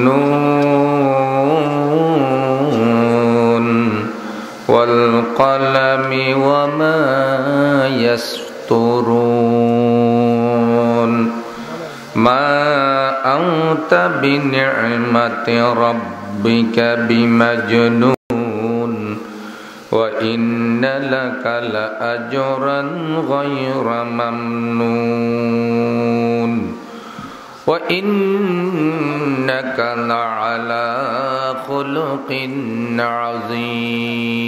নুন ওয়াল কলমি ওয়া মা ইয়াসতুরুন মা আনতা বিনি'মাতি রাব্বিকা বিমাজনুন ওয়া ইন্না লাকা লাআজরান গায়রা মামনুন ওয়া ইন্নাকা লাআলা খুলুকিন আযীম।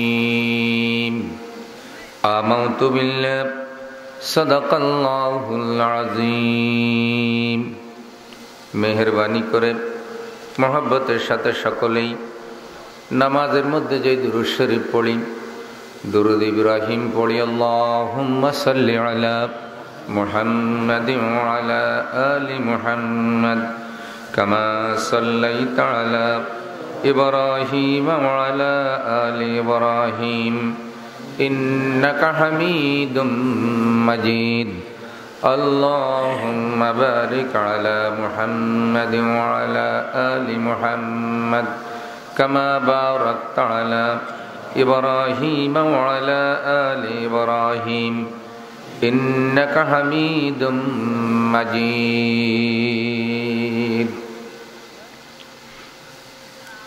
আমানতু বিল্লাহি সাদাকাল্লাহুল আযীম। মেহেরবানি করে মহব্বতের সাথে সকলেই নামাজের মধ্যে যে দুরূদ শরীফ পড়ি, দুরূদ ইব্রাহিম পড়ি। আল্লাহুম্মা সাল্লি আলা মুহাম্মাদিন ওয়া আলা আলি মুহাম্মাদ কামা সাল্লাইতা আলা ইব্রাহিম ওয়া আলা আলি ইব্রাহিম ইন্নাকা হামিদুম মাজিদ। আল্লাহুম্মা বারিক আলা মুহাম্মাদিন ওয়া আলা আলি মুহাম্মাদ কামা বারাকতা আলা ইব্রাহিম ওয়া আলা আলি ইব্রাহিম ইন্নাকা হামিদুম মাজিদ।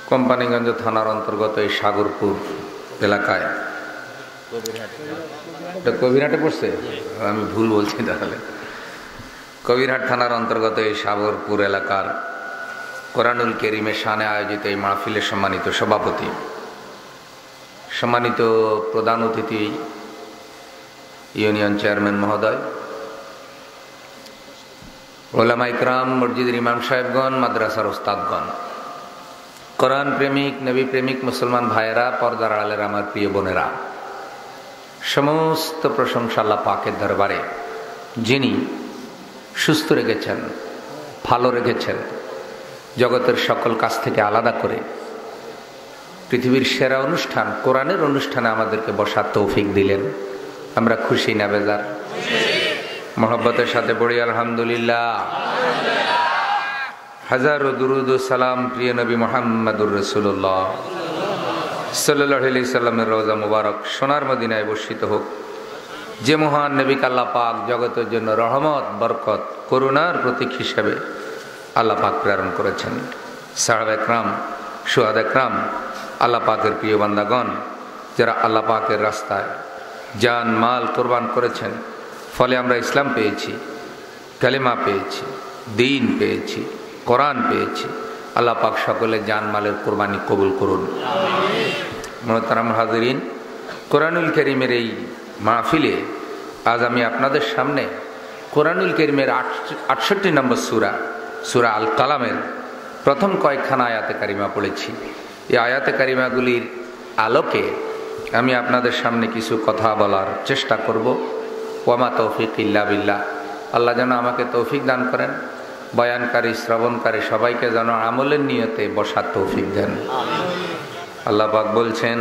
কোম্পানিগঞ্জ থানার অন্তর্গত এই সাগরপুর এলাকায়, এটা কবিরহাটে পড়ছে, আমি ভুল বলছি তাহলে, কবিরহাট থানার অন্তর্গত এই সাগরপুর এলাকার কোরআনুল কারীমের শানে আয়োজিত এই মাহফিলের সম্মানিত সভাপতি, সম্মানিত প্রধান অতিথি ইউনিয়ন চেয়ারম্যান মহোদয়, ওলামা ইকরাম, মসজিদের ইমাম সাহেবগণ, মাদ্রাসার ওস্তাদগণ, কোরআন প্রেমিক, নবী প্রেমিক মুসলমান ভাইয়েরা, পর্দার আড়ালের আমার প্রিয় বোনেরা, সমস্ত প্রশংসা আল্লাহ পাকের দরবারে, যিনি সুস্থ রেখেছেন, ভালো রেখেছেন, জগতের সকল কাজ থেকে আলাদা করে পৃথিবীর সেরা অনুষ্ঠান কোরআনের অনুষ্ঠানে আমাদেরকে বসার তৌফিক দিলেন। আমরা খুশি না বেজার? মহব্বতের সাথে পড়ি আলহামদুলিল্লাহ। হাজারো দুরুদ ও সালাম প্রিয় নবী মুহাম্মদুর রাসূলুল্লাহ সাল্লাল্লাহু আলাইহি সাল্লামের রওজা মুবারক সোনার মদিনায় বর্ষিত হোক। যে মহান নবীকে আল্লাহ পাক জগতের জন্য রহমত, বরকত, করুণার প্রতীক হিসেবে আল্লাহ পাক প্রেরণ করেছেন। সাহাবা একরাম, শুহাদা একরাম, আল্লাহ পাকের প্রিয় বান্দাগণ, যারা আল্লাহ পাকের রাস্তায় জান মাল কোরবান করেছেন, ফলে আমরা ইসলাম পেয়েছি, কালেমা পেয়েছি, দ্বীন পেয়েছি, কোরআন পেয়েছি। আল্লাহ পাক সকলে জান মালের কোরবানি কবুল করুন। মুহতারাম হাজিরিন, কোরআনুল কারীমের এই মাহফিলে আজ আমি আপনাদের সামনে কোরআনুল কারীমের 68 নম্বর সূরা, সূরা আল কালামের প্রথম কয়েকখানা আয়াতে কারিমা পড়েছি। এই আয়াতে কারিমাগুলির আলোকে আমি আপনাদের সামনে কিছু কথা বলার চেষ্টা করব। ওয়ামা তৌফিক ইল্লা বিল্লাহ। আল্লাহ যেন আমাকে তৌফিক দান করেন, বয়ানকারী, শ্রবণকারী সবাইকে যেন আমলের নিয়তে বসার তৌফিক দেন। আল্লাহ পাক বলছেন,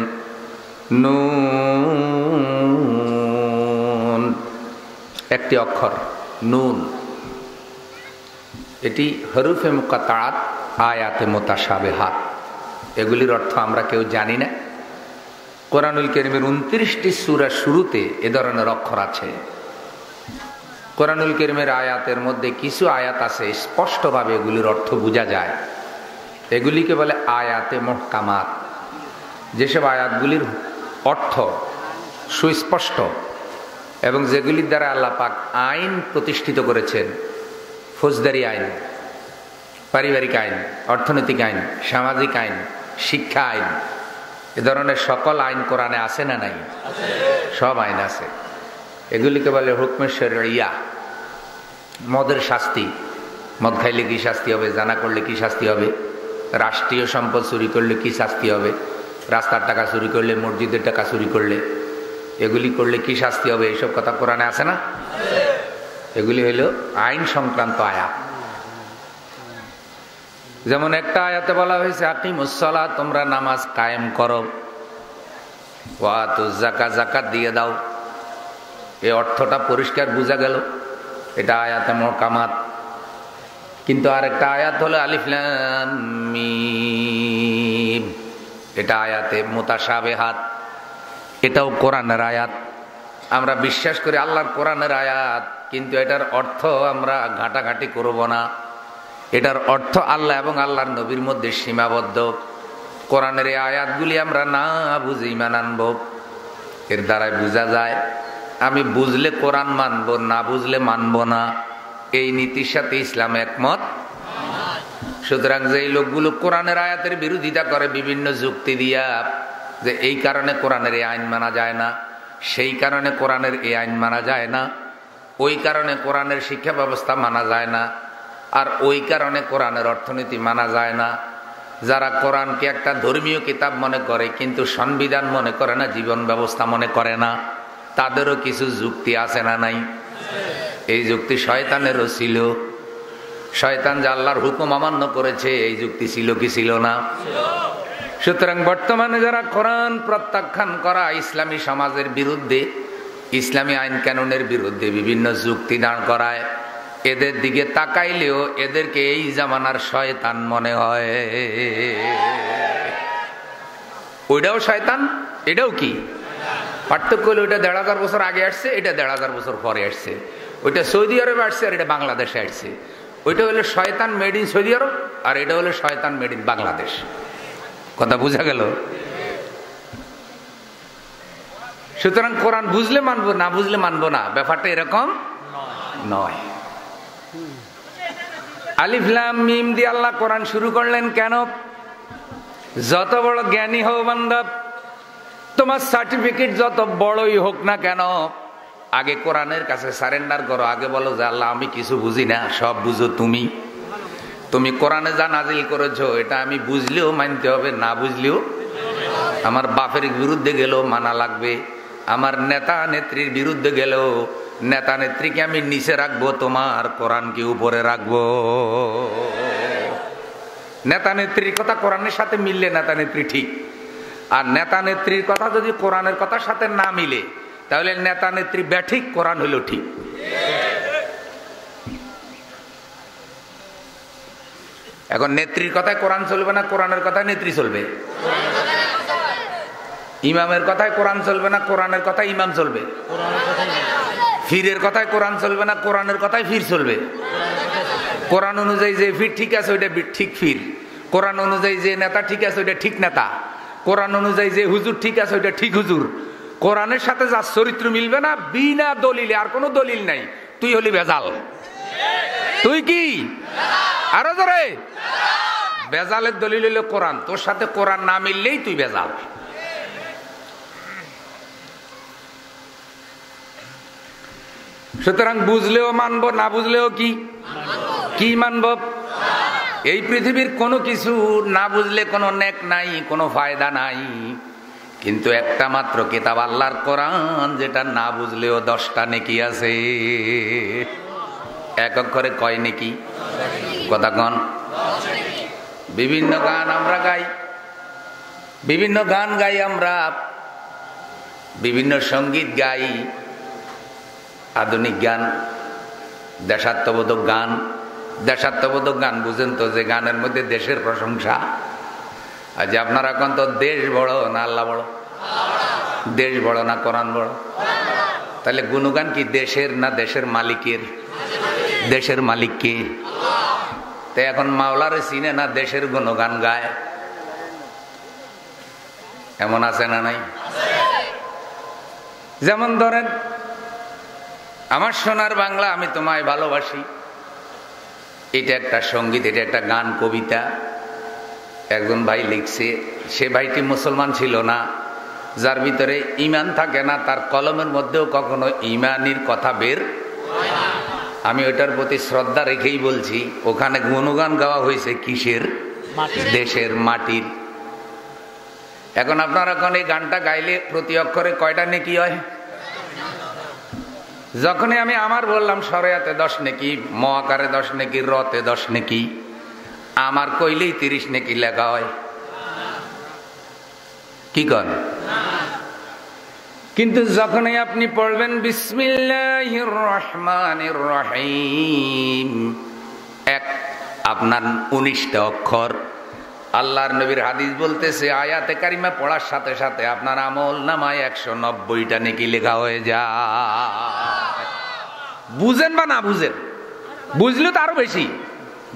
নুন, একটি অক্ষর নুন, এটি হরুফে মুকাত্তাআত, আয়াতে মুতাশাবিহাত, এগুলির অর্থ আমরা কেউ জানি না। কোরআনুল কারীমের 29টি সূরার শুরুতে এ ধরনের অক্ষর আছে। কোরআনুল কারীমের আয়াতের মধ্যে কিছু আয়াত আছে স্পষ্টভাবে এগুলির অর্থ বোঝা যায়, এগুলিকে বলে আয়াতে মুহকামাত। যেসব আয়াতগুলির অর্থ সুস্পষ্ট এবং যেগুলির দ্বারা আল্লাহ পাক আইন প্রতিষ্ঠিত করেছেন, ফৌজদারি আইন, পারিবারিক আইন, অর্থনৈতিক আইন, সামাজিক আইন, শিক্ষা আইন, এ ধরনের সকল আইন কোরআনে আছে না নাই? সব আইন আছে। এগুলিকে বলে হুকমে শরঈয়া। মদের শাস্তি, মদ খাইলে কি শাস্তি হবে, জানা করলে কি শাস্তি হবে, রাষ্ট্রীয় সম্পদ চুরি করলে কি শাস্তি হবে, রাস্তার টাকা চুরি করলে, মসজিদের টাকা চুরি করলে, এগুলি করলে কি শাস্তি হবে, এইসব কথা কোরআনে আছে না? এগুলি হইল আইন সংক্রান্ত আয়াত। যেমন একটা আয়াতে বলা হয়েছে আকিমুস সালাহ, তোমরা নামাজ কায়েম করো, ওয়া আতুজ যাকাত, যাকাত দিয়ে দাও। এই অর্থটা পরিষ্কার বোঝা গেল, এটা আয়াতে মুহকামাত। কিন্তু আরেকটা আয়াত হলো আলিফ লাম মিম, এটা আয়াতে মুতাশাবিহাত, এটাও কোরআনের আয়াত। আমরা বিশ্বাস করি আল্লাহর কোরআনের আয়াত, কিন্তু এটার অর্থ আমরা ঘাটাঘাটি করব না। এটার অর্থ আল্লাহ এবং আল্লাহর নবীর মধ্যে সীমাবদ্ধ। কোরআনের এই আয়াতগুলি আমরা না বুঝে ঈমান আনব। এর দ্বারাই বোঝা যায় আমি বুঝলে কোরআন মানব, না বুঝলে মানব না। এই নীতির সাথে ইসলাম একমত। সুতরাং যে লোকগুলো কোরআনের আয়াতের বিরোধিতা করে বিভিন্ন যুক্তি দিয়া, যে এই কারণে কোরআনের এই আইন মানা যায় না, সেই কারণে কোরআনের এই আইন মানা যায় না, ওই কারণে কোরআনের শিক্ষা ব্যবস্থা মানা যায় না, আর ওই কারণে কোরআনের অর্থনীতি মানা যায় না। যারা কোরআনকে একটা ধর্মীয় কিতাব মনে করে কিন্তু সংবিধান মনে করে না, জীবন ব্যবস্থা মনে করে না, তাদেরও কিছু যুক্তি আছে না নাই? এই যুক্তি শয়তানেরও ছিল। শয়তান যে আল্লাহর হুকুম অমান্য করেছে, এই যুক্তি ছিল কি ছিল না? সুতরাং বর্তমানে যারা কোরআন প্রত্যাখ্যান করা, ইসলামী সমাজের বিরুদ্ধে, ইসলামী আইন কানুনের বিরুদ্ধে বিভিন্ন যুক্তি দাঁড় করায়, এদের দিকে তাকাইলেও এদেরকে এই জামানার শয়তান মনে হয়। ওইটাও শয়তান, এটাও কি? পার্থক্য হলো ওইটা ১৫০০ বছর আগে আসছে, এটা ১৫০০ বছর পরে আসছে। ওইটা সৌদি আরবে আসছে আর এটা বাংলাদেশে আসছে। ওইটা হলো শয়তান মেড ইন সৌদি আরব, আর এটা হলো শয়তান মেড ইন বাংলাদেশ। কথা বোঝা গেল? সুতরাং কোরআন বুঝলে মানবো, না বুঝলে মানবো না, ব্যাপারটা এরকম নয়। আলিফ লাম মিম দিয়ে আল্লাহ কোরআন শুরু করলেন কেন? যত বড় জ্ঞানী হও বান্দা, তোমার সার্টিফিকেট যত বড়ই হোক না কেন, আগে কোরআনের কাছে সারেন্ডার করো। আগে বলো যে আল্লাহ আমি কিছু বুঝি না, সব বুঝো তুমি। তুমি কোরআনে যা নাজিল করেছো এটা আমি বুঝলেও মানতে হবে, না বুঝলেও। আমার বাপের বিরুদ্ধে গেলেও মানা লাগবে, আমার নেতা নেত্রীর বিরুদ্ধে গেলেও নেতা নেত্রীকে আমি নিচে রাখবো, তোমার কোরআনকে উপরে রাখবো। নেতা নেত্রীর কথা কোরআনের সাথে মিললে নেতা নেত্রী ঠিক, আর নেতা নেত্রীর কথা যদি কোরআনের কথার সাথে না মিলে তাহলে নেতা নেত্রী ব্যাঠিক, কোরআন হইল ঠিক। এখন নেত্রীর কথায় কোরআন চলবে না, কোরআনের কথায় নেত্রী চলবে। ইমামের কথায় কোরআন চলবে না, কোরআনের কথায় ইমাম চলবে। ফিরের কথায় কোরআন চলবে না, কোরআনের কথায় ফির চলবে। কোরআন অনুযায়ী যে ফির ঠিক আছে ওইটা ঠিক ফির, কোরআন অনুযায়ী যে নেতা ঠিক আছে ওইটা ঠিক নেতা, কোরআন অনুযায়ী যে হুজুর ঠিক আছে ওইটা ঠিক হুজুর। কোরআনের সাথে যার চরিত্র মিলবে না, বিনা দলিলে, আর কোনো দলিল নাই, তুই হলি ভেজাল। তুই কি? আরো জোরে। ভেজালের দলিল হইল কোরআন, তোর সাথে কোরআন না মিললেই তুই ভেজাল। সুতরাং বুঝলেও মানবো, না বুঝলেও কি মানব? এই পৃথিবীর কোনো কিছু না বুঝলে কোনো নেক নাই, কোনো ফায়দা নাই। কিন্তু একটা মাত্র কিতাব আল্লাহর কোরআন, যেটা না বুঝলেও 10টা নেকি আছে। এক অক্ষরে কয় নেকি? কথা কন। বিভিন্ন গান আমরা গাই, বিভিন্ন গান গাই আমরা, বিভিন্ন সঙ্গীত গাই, আধুনিক গান, দেশাত্মবোধক গান। দেশাত্মবোধক গান বুঝেন তো, যে গানের মধ্যে দেশের প্রশংসা। আর যে আপনারা এখন তো দেশ বড় না আল্লাহ বড়? দেশ বড় না কোরআন বড়? তাহলে গুণগান কি দেশের না দেশের মালিকের? দেশের মালিক কে? তো এখন মাওলারে চিনে না, দেশের গুণগান গায়। এমন আছে না নাই? যেমন ধরেন আমার সোনার বাংলা, আমি তোমায় ভালোবাসি, এটা একটা সঙ্গীত, এটা একটা গান, কবিতা। একজন ভাই লিখছে, সে ভাইটি মুসলমান ছিল না, যার ভিতরে ঈমান থাকে না, তার কলমের মধ্যেও কখনো ঈমানের কথা বের। আমি ওইটার প্রতি শ্রদ্ধা রেখেই বলছি, ওখানে গুণগান গাওয়া হয়েছে কিসের? দেশের, মাটির। এখন আপনারা এখন এই গানটা গাইলে প্রতি অক্ষরে কয়টা নেকি হয়? যখনই আমি আমার বললাম সরেয়াতে 10 নেকি, ম আকারে 10 নেকি, রতে 10 নেকি, আমার কইলেই 30 নেকি লেখা হয়। কি কর? কিন্তু যখনই আপনি পড়বেন বিসমিল্লাহির রহমানির রহিম, 1 আপনার 19টা অক্ষর। আল্লাহর নবীর হাদিস বলতেছে আয়াতে কারিমা পড়ার সাথে সাথে আপনার আমল নামায় 190টা নেকি লেখা হয়ে যায়। বুঝেন বা না বুঝেন, বুঝলে তো আরো বেশি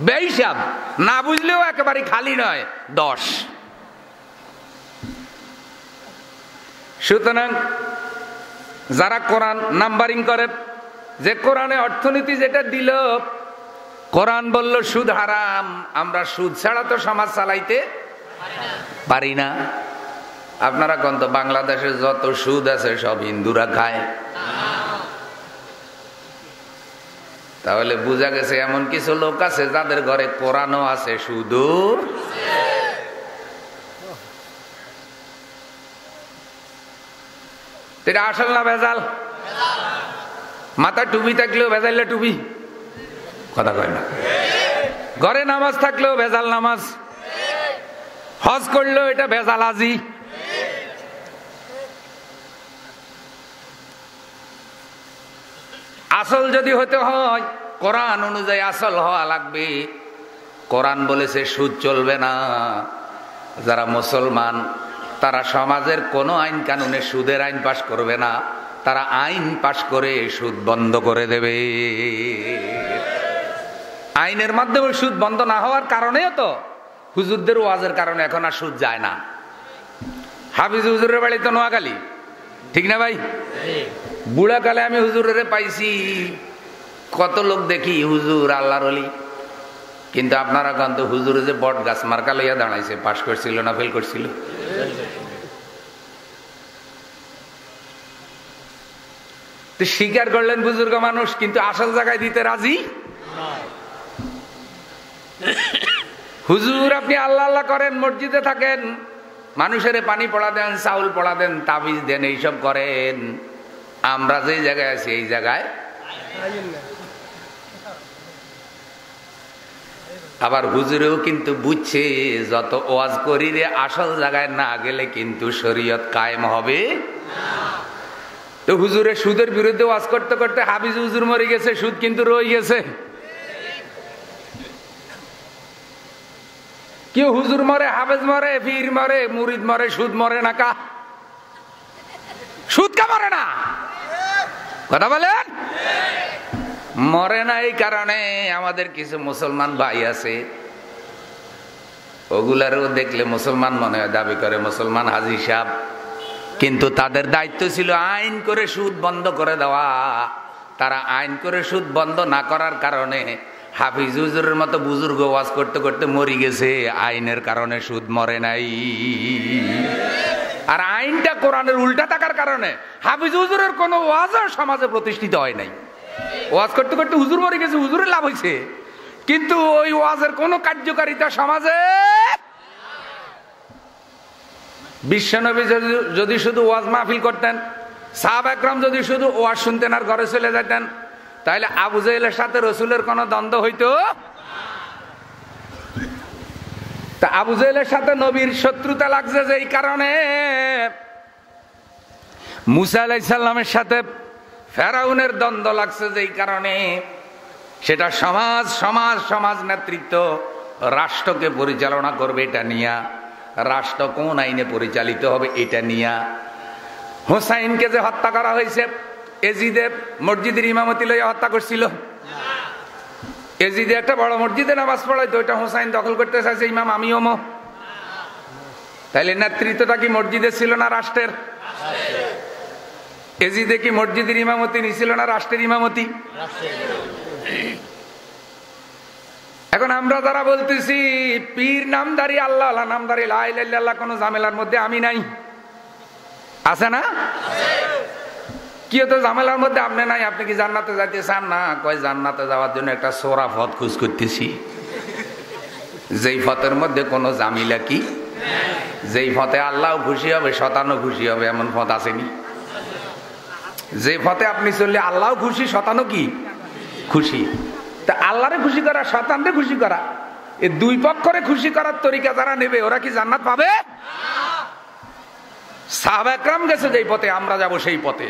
বেহিসাব, না বুঝলেও একেবারে খালি নয় 10। সুতরাং যারা কোরআন নাম্বারিং করে, যে কোরআনে অর্থনীতি যেটা দিল, কোরআন বলল সুদ হারাম, আমরা সুদ ছাড়া তো সমাজ চালাইতে পারি না। আপনারা কোন তো বাংলাদেশে যত সুদ আছে সব হিন্দুরা খায়। তাহলে বোঝা গেছে এমন কিছু লোক আছে যাদের ঘরে কোরআনও আছে, শুধু এটা আসল না ভেজাল? মাথায় টুপি থাকলেও ভেজাইলে টুপি, কথা কয় না। ঘরে নামাজ থাকলেও ভেজাল নামাজ, হজ করলেও এটা ভেজাল আজি। আসল যদি হতে হয় কোরআন অনুযায়ী আসল হওয়া লাগবে। কোরআন বলেছে সুদ চলবে না। যারা মুসলমান তারা সমাজের কোন আইন কানুনে সুদের আইন পাশ করবে না, তারা আইন পাশ করে সুদ বন্ধ করে দেবে। আইনের মাধ্যমে সুদ বন্ধ না হওয়ার কারণেও তো হুজুরদের ওয়াজের কারণে এখন আর সুদ যায় না। হাফিজ হুজুরের বাড়ি তো নোয়াখালী, ঠিক না ভাই? বুড়াকালে আমি হুজুরের পাইছি, কত লোক দেখি হুজুর আল্লাহর ওলি, কিন্তু আপনারা কান্ত হুজুরে যে বট গাছ মার্কা লইয়া দাঁড়াইছে, পাশ করছিল না ফেল করছিল? স্বীকার করলেন বুজুর্গ মানুষ, কিন্তু আসল জায়গায় দিতে রাজি। হুজুর আপনি আল্লাহ আল্লাহ করেন, মসজিদে থাকেন, মানুষের পানি পড়া দেন, চাউল পড়া দেন, তাবিজ দেন, এইসব করেন। আমরা যে জায়গায় আছি এই জায়গায় আবার হুজুরেও কিন্তু বুঝছে যত ওয়াজ করি রে আসল জায়গায় না গেলে কিন্তু শরীয়ত কায়েম হবে। তো হুজুরে সুদের বিরুদ্ধে ওয়াজ করতে করতে হাফিজ হুজুর মরে গেছে, সুদ কিন্তু রয়ে গেছে। কেউ হুজুর মরে, হাফেজ মরে, পীর মরে, মুরিদ মরে, সুদ মরে না কা? সুদ কা মরে না? কথা বলেন। মরে না এই কারণে আমাদের কিছু মুসলমান ভাই আছে, ওগুলারও দেখলে মুসলমান মনে হয়, দাবি করে মুসলমান হাজী সাহেব, কিন্তু তাদের দায়িত্ব ছিল আইন করে সুদ বন্ধ করে দেওয়া। তারা আইন করে সুদ বন্ধ না করার কারণে হাফিজ হুজুরের মতো বুজুর্গ ওয়াজ করতে করতে মরে গেছে, আইনের কারণে সুদ মরে নাই। আর আইনটা কোরআনের উল্টা থাকার কারণে হাফিজ হুজুরের কোনো ওয়াজও সমাজে প্রতিষ্ঠিত হয় নাই। ওয়াজ করতে করতে হুজুর মরে গেছে, হুজুরের লাভ হয়েছে, কিন্তু ওই ওয়াজের কোনো কার্যকারিতা সমাজে। বিশ্বনবী যদি শুধু ওয়াজ মাহফিল করতেন, সাহাবা একরাম যদি শুধু ওয়াজ শুনতেন আর ঘরে চলে যেতেন, তাহলে আবু জাহেলের সাথে রসুলের কোন দ্বন্দ্ব হইতো? তা আবু জাহেলের সাথে নবীর শত্রুতা লাগছে যেই কারণে, মুসা আলাইহিস সালামের সাথে ফেরাউনের দ্বন্দ্ব লাগছে যেই কারণে, সেটা সমাজ সমাজ সমাজ নেতৃত্ব রাষ্ট্রকে পরিচালনা করবে এটা নিয়া, রাষ্ট্র কোন আইনে পরিচালিত হবে এটা নিয়া। হোসাইনকে যে হত্যা করা হয়েছে, এজিদে মসজিদের ইমামতি লইয়া হত্যা করছিল। এজিদে একটা বড় মসজিদে নামাজ পড়াইতো, ওইটা হোসাইন দখল করতে চাইছে ইমাম আমিও মো। তাইলে নেতৃত্বটা কি মসজিদের ছিল না রাষ্ট্রের? এজিদে কি মসজিদের ইমামতি নিছিল না রাষ্ট্রের ইমামতি? এখন আমরা যারা বলতেছি পীর নামদারি, আল্লাহ নামদারি, লা ইলাহা ইল্লাল্লাহ, কোন ঝামেলার মধ্যে আমি নাই, আছে না? কি হতো ঝামেলার মধ্যে? আপনি নাই, আপনি কি জান্নাতে যাইতে চান না? কয় জান্নাতে যাওয়ার জন্য একটা সোরা পথ খোঁজ করতেছি, যেই পথের মধ্যে কোনো জামিলা কি, যেই পথে আল্লাহ খুশি হবে শতানও খুশি হবে, এমন পথ আসেনি? যে পথে আপনি চললে আল্লাহ খুশি শতানও কি খুশি। তা আল্লাহরে খুশি করা, শতানরে খুশি করা, এই দুই পক্ষরে খুশি করার তরিকা যারা নেবে ওরা কি জান্নাত পাবে? সাহাবা একরাম গেছে যেই পথে, আমরা যাব সেই পথে।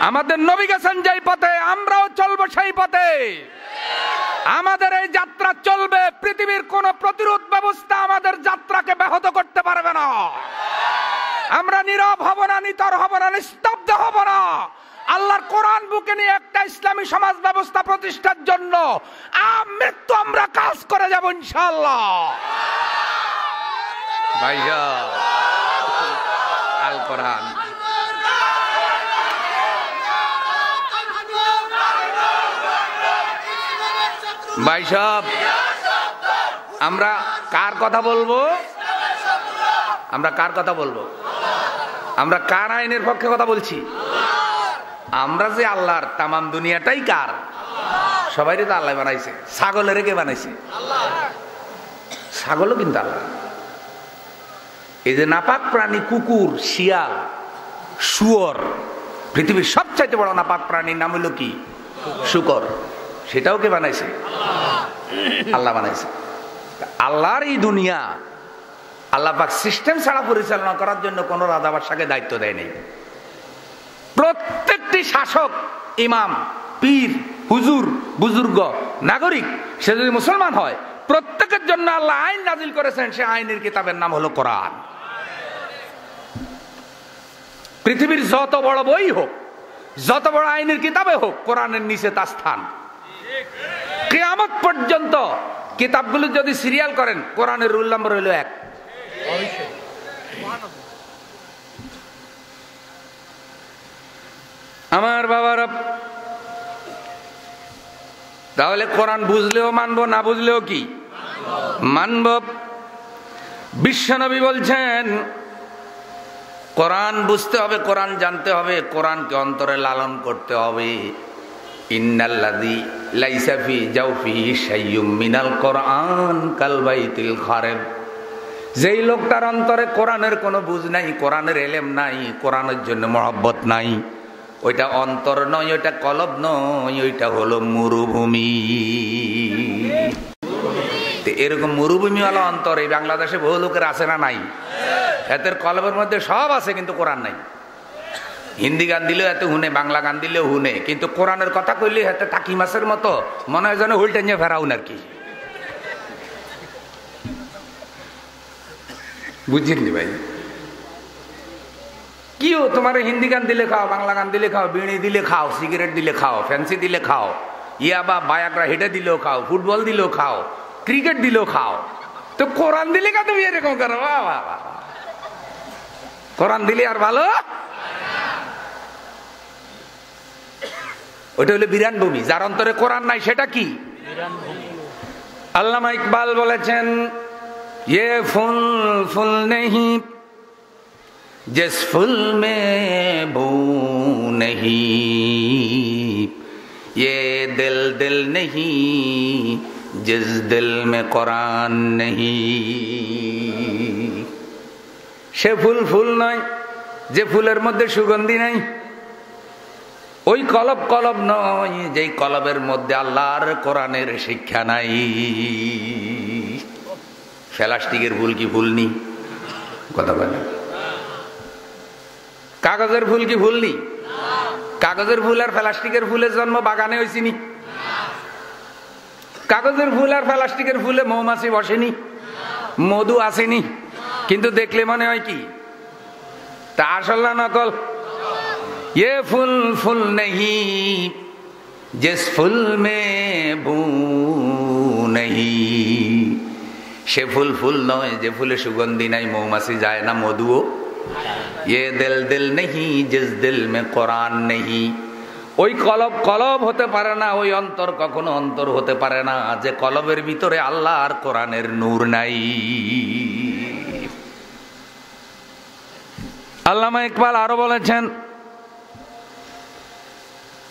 আমাদের নবী গেছেন যেই পথে, আমরাও চলবো সেই পথে। আমাদের এই যাত্রা চলবে, পৃথিবীর কোন প্রতিরোধ ব্যবস্থা আমাদের যাত্রাকে ব্যাহত করতে পারবে না। আমরা নীরব হব না, নিতর হব না, নিস্তব্ধ হব না। আল্লাহর কোরআন বুকে নিয়ে একটা ইসলামী সমাজ ব্যবস্থা প্রতিষ্ঠার জন্য আমৃত্যু আমরা কাজ করে যাব ইনশাআল্লাহ। ভাইয়া আল কোরআন ভাই সব আমরা কার কথা বলবো? আমরা কার কথা বলবো? আমরা কার আইনের পক্ষে কথা বলছি? আমরা যে আল্লাহর, তামাম দুনিয়াটাই কার? সবাই তো আল্লাহ বানাইছে। ছাগলের কে বানাইছে? ছাগলও কিন্তু আল্লাহ। এই যে নাপাক প্রাণী কুকুর, শিয়াল, শুয়োর, পৃথিবীর সবচাইতে বড় নাপাক প্রাণীর নাম হলো কি? শুকর। সেটাও কে বানাইছে? আল্লাহ বানাইছে। আল্লাহর এই দুনিয়া আল্লাহ পাক সিস্টেম ছাড়া পরিচালনা করার জন্য কোন রাজা বাদশাকে দায়িত্ব দেয় নাই। প্রত্যেকটি শাসক, ইমাম, পীর, হুজুর, বুজুর্গ, নাগরিক, সে যদি মুসলমান হয়, প্রত্যেকের জন্য আল্লাহ আইন নাজিল করেছেন। সে আইনের কিতাবের নাম হলো কোরআন। পৃথিবীর যত বড় বই হোক, যত বড় আইনের কিতাবে হোক, কোরআনের নিচে তার স্থান। কিয়ামত পর্যন্ত কিতাবগুলো যদি সিরিয়াল করেন, কোরআনের রুল নম্বর হলো 1। আমার বাবারা, তাহলে কোরআন বুঝলেও মানবো, না বুঝলেও কি মানব? বিশ্বনবী বলছেন কোরআন বুঝতে হবে, কোরআন জানতে হবে, কোরআনকে অন্তরে লালন করতে হবে। ইন্নাল্লাযী লাইসা ফি জাওফিহি শাইয়্যুম মিনাল কোরআন কাল বাইতিল খারাব। যেই লোকটার অন্তরে কোরআনের কোনো বুঝ নাই, কোরআনের এলেম নাই, কোরআনের জন্য মহব্বত নাই, ওইটা অন্তর নয়, ওইটা কলব নয়, ওইটা হলো মরুভূমি। এরকম মরুভূমিওয়ালা অন্তর এই বাংলাদেশে বহু লোকের আছে না নাই? এদের কলবের মধ্যে সব আছে, কিন্তু কোরআন নাই। হিন্দি গান দিলেও এত হুনে, বাংলা গান দিলেও হুনে, কিন্তু কোরআনের কথা কইলে হাতে টাকি মাছের মতো মনে হয় যেন হুলটে নিয়ে ফেরাউন আর কি। বুঝিনি ভাই? কিও তোমার হিন্দি গান দিলে খাও, বাংলা গান দিলে খাও, বিড়ি দিলে খাও, সিগারেট দিলে খাও, ফ্যান্সি দিলে খাও, ইয়াবা বায়াকরা হেঁটে দিলেও খাও, ফুটবল দিলেও খাও, ক্রিকেট দিলেও খাও, তো কোরআন দিলে কা তুমি এরকম করো? কোরআন দিলে আর ভালো? ওইটা হলো বিরান ভূমি। যার অন্তরে কোরআন নাই সেটা কি? আল্লামা ইকবাল বলেছেন, ये फूल फूल नहीं जिस फूल में बू नहीं, ये दिल दिल नहीं जिस दिल में कुरान नहीं। সে ফুল ফুল নয় যে ফুলের মধ্যে সুগন্ধি নাই, ওই কলব কলব নয় যেই কলবের মধ্যে আল্লাহর কোরআনের শিক্ষা নাই। প্লাস্টিকের ফুল কি ফুল নি? কথা বলে। কাগজের ফুল কি ফুল নি? কাগজের ফুল আর প্লাস্টিকের ফুলের জন্ম বাগানে হয়েছিনি? কাগজের ফুল আর প্লাস্টিকের ফুলে মৌমাছি বসেনি, মধু আসেনি, কিন্তু দেখলে মনে হয় কি তা আসল না নকল? ये फूल फूल नहीं जिस फूल में बू नहीं, সে ফুল ফুল নয় যে ফুলে সুগন্ধি নাই, মৌমাছি যায় না, মধুও। ये दिल दिल नहीं जिस दिल में कुरान नहीं, ওই কলব কলব হতে পারে না, ওই অন্তর কখনো অন্তর হতে পারে না যে কলবের ভিতরে আল্লাহ আর কোরআনের নূর নাই। আল্লামা ইকবাল আরো বলেছেন,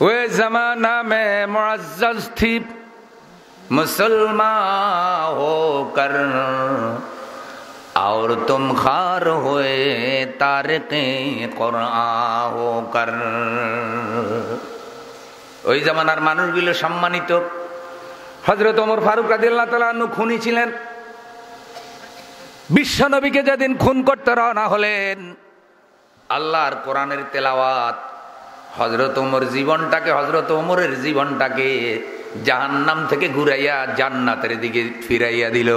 वे जमाना में मुअज़्ज़ज़ थी मुसलमान होकर, और तुम खार हुए तारिक़े कुरआन होकर। ওই জামানার মানুষগুলো সম্মানিত। হযরত ওমর ফারুক রাদিয়াল্লাহু তাআলা আনহু খুনি ছিলেন। বিশ্ব নবীকে যেদিন খুন করতে রওনা হলেন, আল্লাহর কোরআনের তেলাওয়াত হযরত ওমর জীবনটাকে, হযরত ওমরের জীবনটাকে জাহান্নাম থেকে ঘুরাইয়া জান্নাতের দিকে ফিরাইয়া দিল।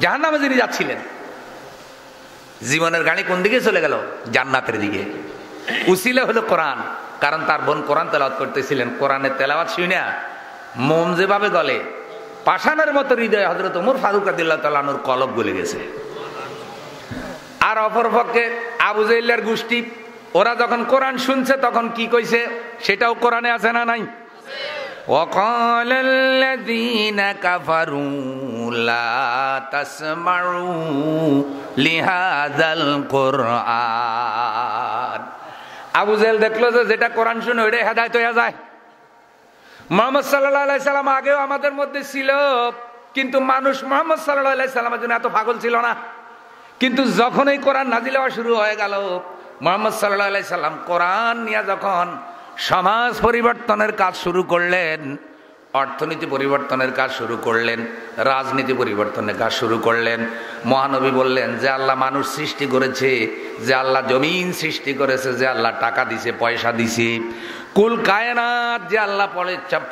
জাহান্নামে যিনি যাচ্ছিলেন, জীবনের গাড়ি কোন দিকে চলে গেল? জান্নাতের দিকে। উসিলা হলো কোরআন, কারণ তার বোন কোরআন তেলাওয়াত করতেছিলেন। কোরআনের তেলাওয়াত শুনে মোম যেভাবে গলে, পাষাণের মতো হৃদয়ে হযরত ওমর ফারুক রাদিয়াল্লাহু তাআলা আনহুর কলব গলে গেছে। আর অপরপক্ষে আবু জাহেলের গোষ্ঠী, ওরা যখন কোরআন শুনছে তখন কি কইছে সেটাও কোরআনে আছে না নাই? وَقَالَ الَّذِينَ كَفَرُوا لَا تَسْمَعُوا لِهَذَا الْقُرْآنِ। আবু জাহেল দেখলো যে যেটা কোরআন শুনে ওইটাই হেদায়েত হয়ে যায়। মুহাম্মদ সাল্লাল্লাহু আলাইহি সাল্লাম আগেও আমাদের মধ্যে ছিল, কিন্তু মানুষ মুহাম্মদ সাল্লাল্লাহু আলাইহি সাল্লামের জন্য এত পাগল ছিল না। কিন্তু যখন এই কোরআন নাজিল হওয়া শুরু হয়ে গেল, মুহাম্মদ সাল্লাল্লাহু আলাইহি সাল্লাম কোরআন নিয়ে যখন সমাজ পরিবর্তনের কাজ শুরু করলেন, অর্থনীতি পরিবর্তনের কাজ শুরু করলেন, রাজনীতি পরিবর্তনের কাজ শুরু করলেন, মহানবী বললেন যে আল্লাহ মানুষ সৃষ্টি করেছে, যে আল্লাহ জমিন সৃষ্টি করেছে, যে আল্লাহ টাকা দিছে, পয়সা দিছে, কুল কায়নাত যে আল্লাহ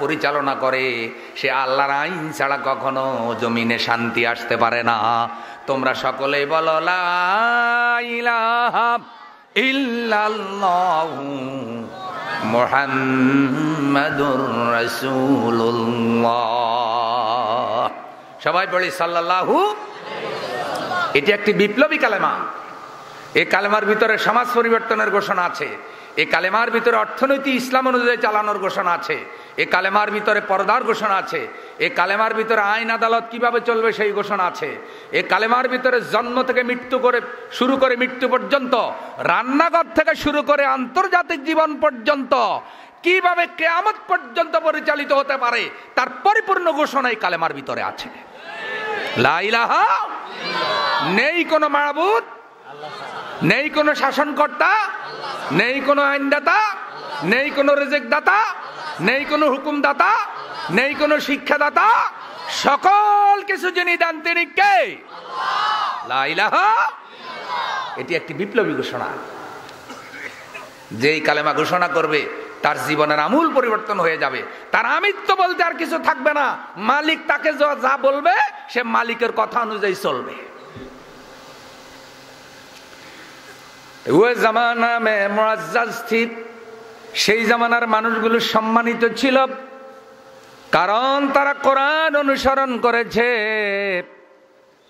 পরিচালনা করে, সে আল্লাহর আইন ছাড়া কখনো জমিনে শান্তি আসতে পারে না। তোমরা সকলেই বলো লা ইলাহা ইল্লাল্লাহু মুহাম্মাদুর রাসূলুল্লাহ। সবাই বলি সাল্লাল্লাহু। এটি একটি বিপ্লবী কালেমা। এই কালেমার ভিতরে সমাজ পরিবর্তনের ঘোষণা আছে, এই কালেমার ভিতরে অর্থনীতি ইসলাম অনুযায়ী চালানোর ঘোষণা আছে, এই কালেমার ভিতরে পর্দার ঘোষণা আছে, এই কালেমার ভিতরে আইন আদালত কিভাবে চলবে সেই ঘোষণা আছে, এই কালেমার ভিতরে জন্ম থেকে মৃত্যু করে শুরু করে মৃত্যু পর্যন্ত, রান্নাঘর থেকে শুরু করে আন্তর্জাতিক জীবন পর্যন্ত কিভাবে কিয়ামত পর্যন্ত পরিচালিত হতে পারে তার পরিপূর্ণ ঘোষণা এই কালেমার ভিতরে আছে। লা ইলাহা, নেই কোনো মাবুদ, নেই কোনো শাসনকর্তা, নেই কোনো আইনদাতা, নেই কোনো রিজিক দাতা, নেই কোনো হুকুমদাতা, নেই কোনো শিক্ষাদাতা, সকল কিছু যিনি দেন তিনি কে? লা ইলাহা। এটি একটি বিপ্লবী ঘোষণা। যেই কালেমা ঘোষণা করবে তার জীবনের আমূল পরিবর্তন হয়ে যাবে। তার আমিত্ব বলতে আর কিছু থাকবে না। মালিক তাকে যা বলবে সে মালিকের কথা অনুযায়ী চলবে। ওই জামানা মে মুআজ্জাজ স্থিত, সেই জামানার মানুষগুলো সম্মানিত ছিল, কারণ তারা কোরআন অনুসরণ করেছে।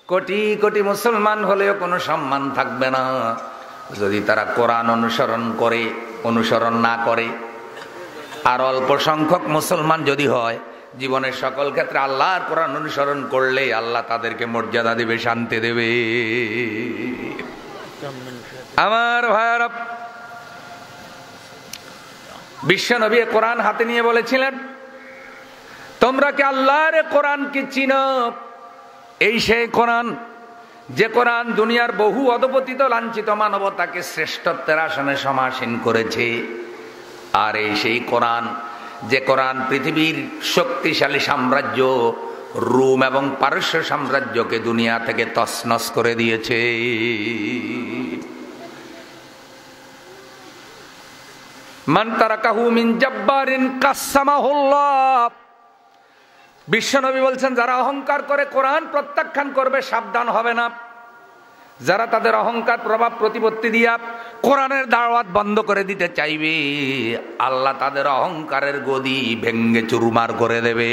কোটি কোটি মুসলমান হলেও কোনো সম্মান থাকবে না যদি তারা কোরআন অনুসরণ না করে। আর অল্প সংখ্যক মুসলমান যদি হয়, জীবনের সকল ক্ষেত্রে আল্লাহর কোরআন অনুসরণ করলে আল্লাহ তাদেরকে মর্যাদা দেবে, শান্তি দেবে। আমার ভাইয়েরা, বিশ্বনবী কোরআন হাতে নিয়ে বলেছিলেন, তোমরা কি আল্লাহর কোরআন কি চিনো? এই সেই কোরআন, যে কোরআন দুনিয়ার বহু অধপতিত লাঞ্ছিত মানবতাকে শ্রেষ্ঠত্বের আসনে সমাসীন করেছে। আর এই সেই কোরআন, যে কোরআন পৃথিবীর শক্তিশালী সাম্রাজ্য রোম এবং পারস্য সাম্রাজ্যকে দুনিয়া থেকে তছনছ করে দিয়েছে। মান তারাকাহু মিন জাব্বারিন কাসসামাহুল্লাহ। বিশ্বনবী বলছেন, যারা অহংকার করে কোরআন প্রত্যাখ্যান করবে সাবধান হবে না। যারা তাদের অহংকার প্রভাব প্রতিপত্তি দিয়া কোরআনের দাওয়াত বন্ধ করে দিতে চাইবে, আল্লাহ তাদের অহংকারের গদি ভেঙ্গে চুরমার করে দেবে।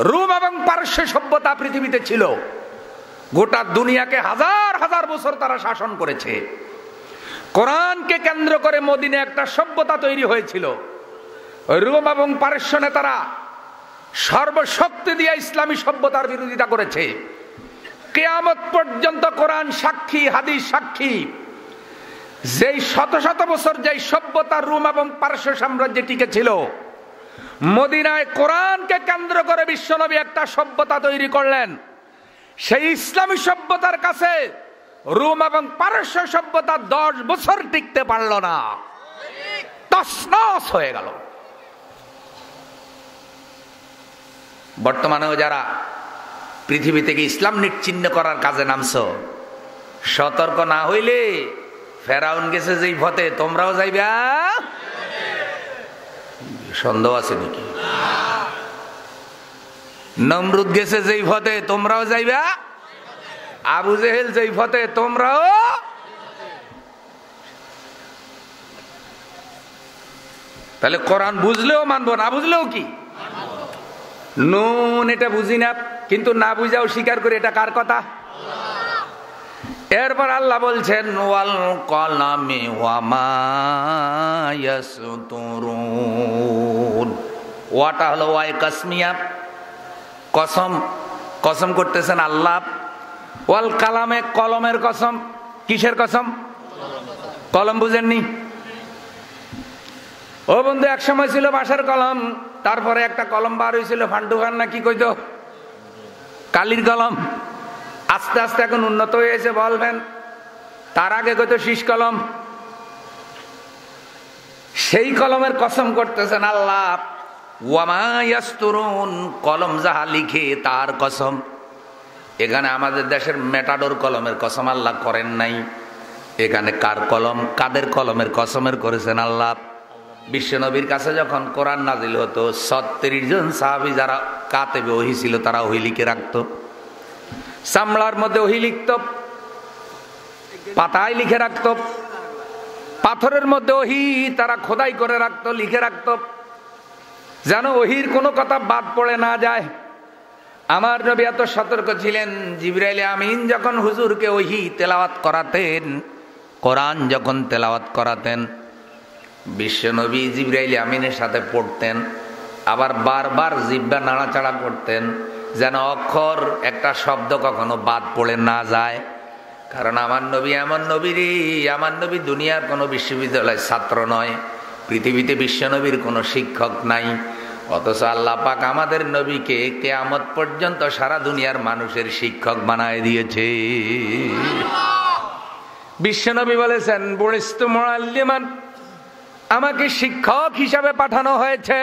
রোম এবং পারস্য সভ্যতা পৃথিবীতে ছিল, গোটা দুনিয়াকে হাজার হাজার বছর তারা শাসন করেছে। কোরআনকে কেন্দ্র করে মদিনায় একটা সভ্যতা তৈরি হয়েছিল। রোম এবং পারস্য নেতারা সর্বশক্তি দিয়ে ইসলামী সভ্যতার বিরোধিতা করেছে। কিয়ামত পর্যন্ত কোরআন সাক্ষী, হাদিস সাক্ষী, যেই শত শত বছর যেই সভ্যতা রোম এবং পারস্য সাম্রাজ্যে টিকে ছিল, মদিনায় কোরআনকে কেন্দ্র করে বিশ্বনবী একটা সভ্যতা তৈরি করলেন। সেই ইসলামী সভ্যতার কাছে রোম এবং পারস্য সভ্যতা 10 বছর টিকতে পারল না, তছনছ হয়ে গেল। বর্তমানেও যারা পৃথিবী থেকে ইসলাম নিশ্চিহ্ন করার কাজে নামছো, সতর্ক না হইলে ফেরাউন গেছে যেই পথে তোমরাও যাইবা, সন্দেহ আছে নাকি? নমরুদ গেছে যেই পথে তোমরাও যাইবা, আবু জেহেল যেই পথে তোমরাও। তাহলে কোরআন বুঝলেও মানবো, না বুঝলেও কি? নুন এটা বুঝি না, কিন্তু না বুঝাও স্বীকার করি, এটা কার কথা? এরপর আল্লাহ বলছেন ওয়াল কলামি ওয়া মা ইয়াসতুরুন। ওয়াটা হলো ওয়াই কাসমিয়া, কসম, কসম করতেছেন আল্লাহ। ওয়াল কালামে, কলমের কসম। কিসের কসম? কলম বুঝেননি? ও বন্ধু, এক সময় ছিল বাঁশের কলম, তারপরে একটা কলম বার হয়েছিল ফান্ডু খান না কি কইতো, কালির কলম। আস্তে আস্তে এখন উন্নত হয়েছে বলবেন, তার আগে কইতো শীষ কলম। সেই কলমের কসম করতেছেন আল্লাহ। ওয়া মা ইয়াসতুরুন, কলম যাহা লিখে তার কসম। এখানে আমাদের দেশের মেটাডোর কলমের কসম আল্লাহ করেন নাই, এখানে কার কলম, কাদের কলমের কসমের করেছেন আল্লাহ। বিশ্বনবীর কাছে যখন কোরআন নাজিল হতো ৩৬ জন সাহাবী যারা কাতেবে ওহী ছিল, তারা ওহী লিখে রাখতো। চামড়ার মধ্যে ওহী লিখত, পাতায় লিখে রাখত, পাথরের মধ্যে ওহী তারা খোদাই করে রাখতো, লিখে রাখত, যেন ওহীর কোনো কথা বাদ পড়ে না যায়। আমার নবী এত সতর্ক ছিলেন, জিবরাইল আমিন যখন হুজুরকে ওহী তেলাওয়াত করাতেন, কোরআন যখন তেলাওয়াত করাতেন, বিশ্বনবী জিবরাইল আমিনের সাথে পড়তেন, আবার বারবার জিহ্বা নাড়াচাড়া করতেন, যেন অক্ষর একটা শব্দ কখনো বাদ পড়ে না যায়। কারণ আমার নবী এমন নবী রে, আমার নবী দুনিয়ার কোনো বিশ্ববিদ্যালয়ের ছাত্র নয়, পৃথিবীতে বিশ্বনবীর কোনো শিক্ষক নাই, অথচ আল্লাহ পাক আমাদের নবীকে কিয়ামত পর্যন্ত সারা দুনিয়ার মানুষের শিক্ষক বানায় দিয়েছে। বিশ্বনবী বলেছেন বুইস্তু মুআল্লিমান, আমাকে শিক্ষক হিসাবে পাঠানো হয়েছে।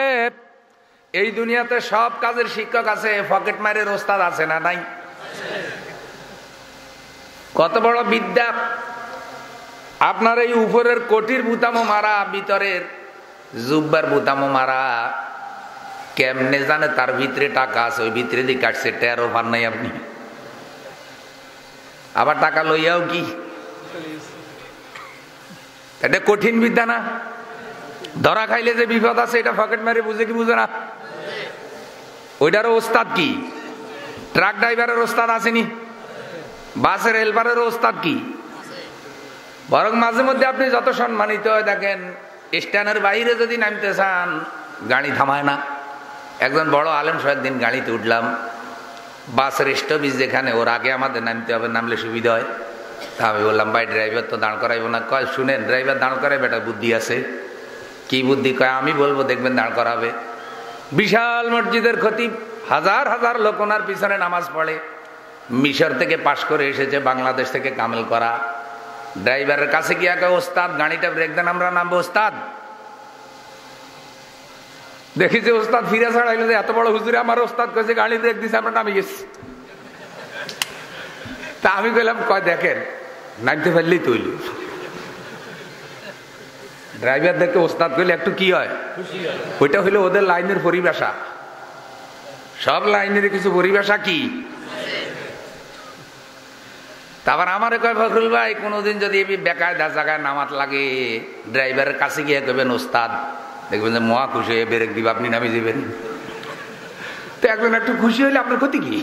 এই দুনিয়াতে সব কাজের শিক্ষক আছে, পকেট মারের ওস্তাদ আছে না নাই? কত বড় বিদ্যা! আপনার এই উপরের কোটির বুতামো মারা, ভিতরের জুব্বার বুতামো মারা, কেমনে জানে তার ভিতরে টাকা আছে? ওই ভিতরে দিয়ে কাটছে, টেরও পান নাই আপনি। আবার টাকা লইয়াও কি, এটা কঠিন বিদ্যা না? ধরা খাইলে যে বিপদ আছে, এটা পকেট মারে বুঝে কি বুঝে না? ওইটারও ওস্তাদ কি? ট্রাক ড্রাইভারের ওস্তাদ আসেনি? বাসের হেল্পারের ওস্তাদ কি? বরং মাঝে মধ্যে আপনি যত সম্মানিত হয়ে দেখেন, স্ট্যান্ডের বাইরে যদি নামতে চান, গাড়ি থামায় না। একজন বড় আলেম সহ একদিন গাড়িতে উঠলাম, বাসের স্টপেজ যেখানে, ওর আগে আমাদের নামতে হবে, নামলে সুবিধা হয়। তা আমি বললাম ভাই ড্রাইভার তো দাঁড় করাইবো না। কয় শুনেন, ড্রাইভার দাঁড় করাই বেটা বুদ্ধি আছে। কি বুদ্ধি? কয় আমি বলবো, দেখবেন দাঁড় করাবে। বিশাল মসজিদের খতিব, হাজার হাজার লোক ওনার পিছনে নামাজ পড়ে, মিশর থেকে পাশ করে এসেছে, বাংলাদেশ থেকে কামেল করা। ড্রাইভারের কাছে গিয়ে কয় ওস্তাদ গাড়িটা ব্রেক দেন, আমরা নামবো। ওস্তাদ দেখি যে ওস্তাদ ফিরে ছাড়াইলো, যে এত বড় হুজুরে আমার ওস্তাদ কয়েছে গাড়ি ব্রেক দিছে, আমরা নামে গেছি। তা আমি কইলাম, কয় দেখেন নামতে পারলেই তৈল। ড্রাইভার দেখে ওস্তাদ কইলে একটু কি হয়? ওইটা হইলো ওদের লাইনের পরিভাষা। সব লাইনের কিছু পরিভাষা কি। তারপর আমার কয় ফখরুল ভাই, কোনোদিন যদি বেকায়দা জায়গায় নামাত লাগে, ড্রাইভারের কাছে গিয়ে কইবেন ওস্তাদ, দেখবেন যে মহা খুশি হয়ে ব্রেক দিবে, আপনি নামে যাবেন। তো একজন একটু খুশি হইলে আপনার ক্ষতি কি?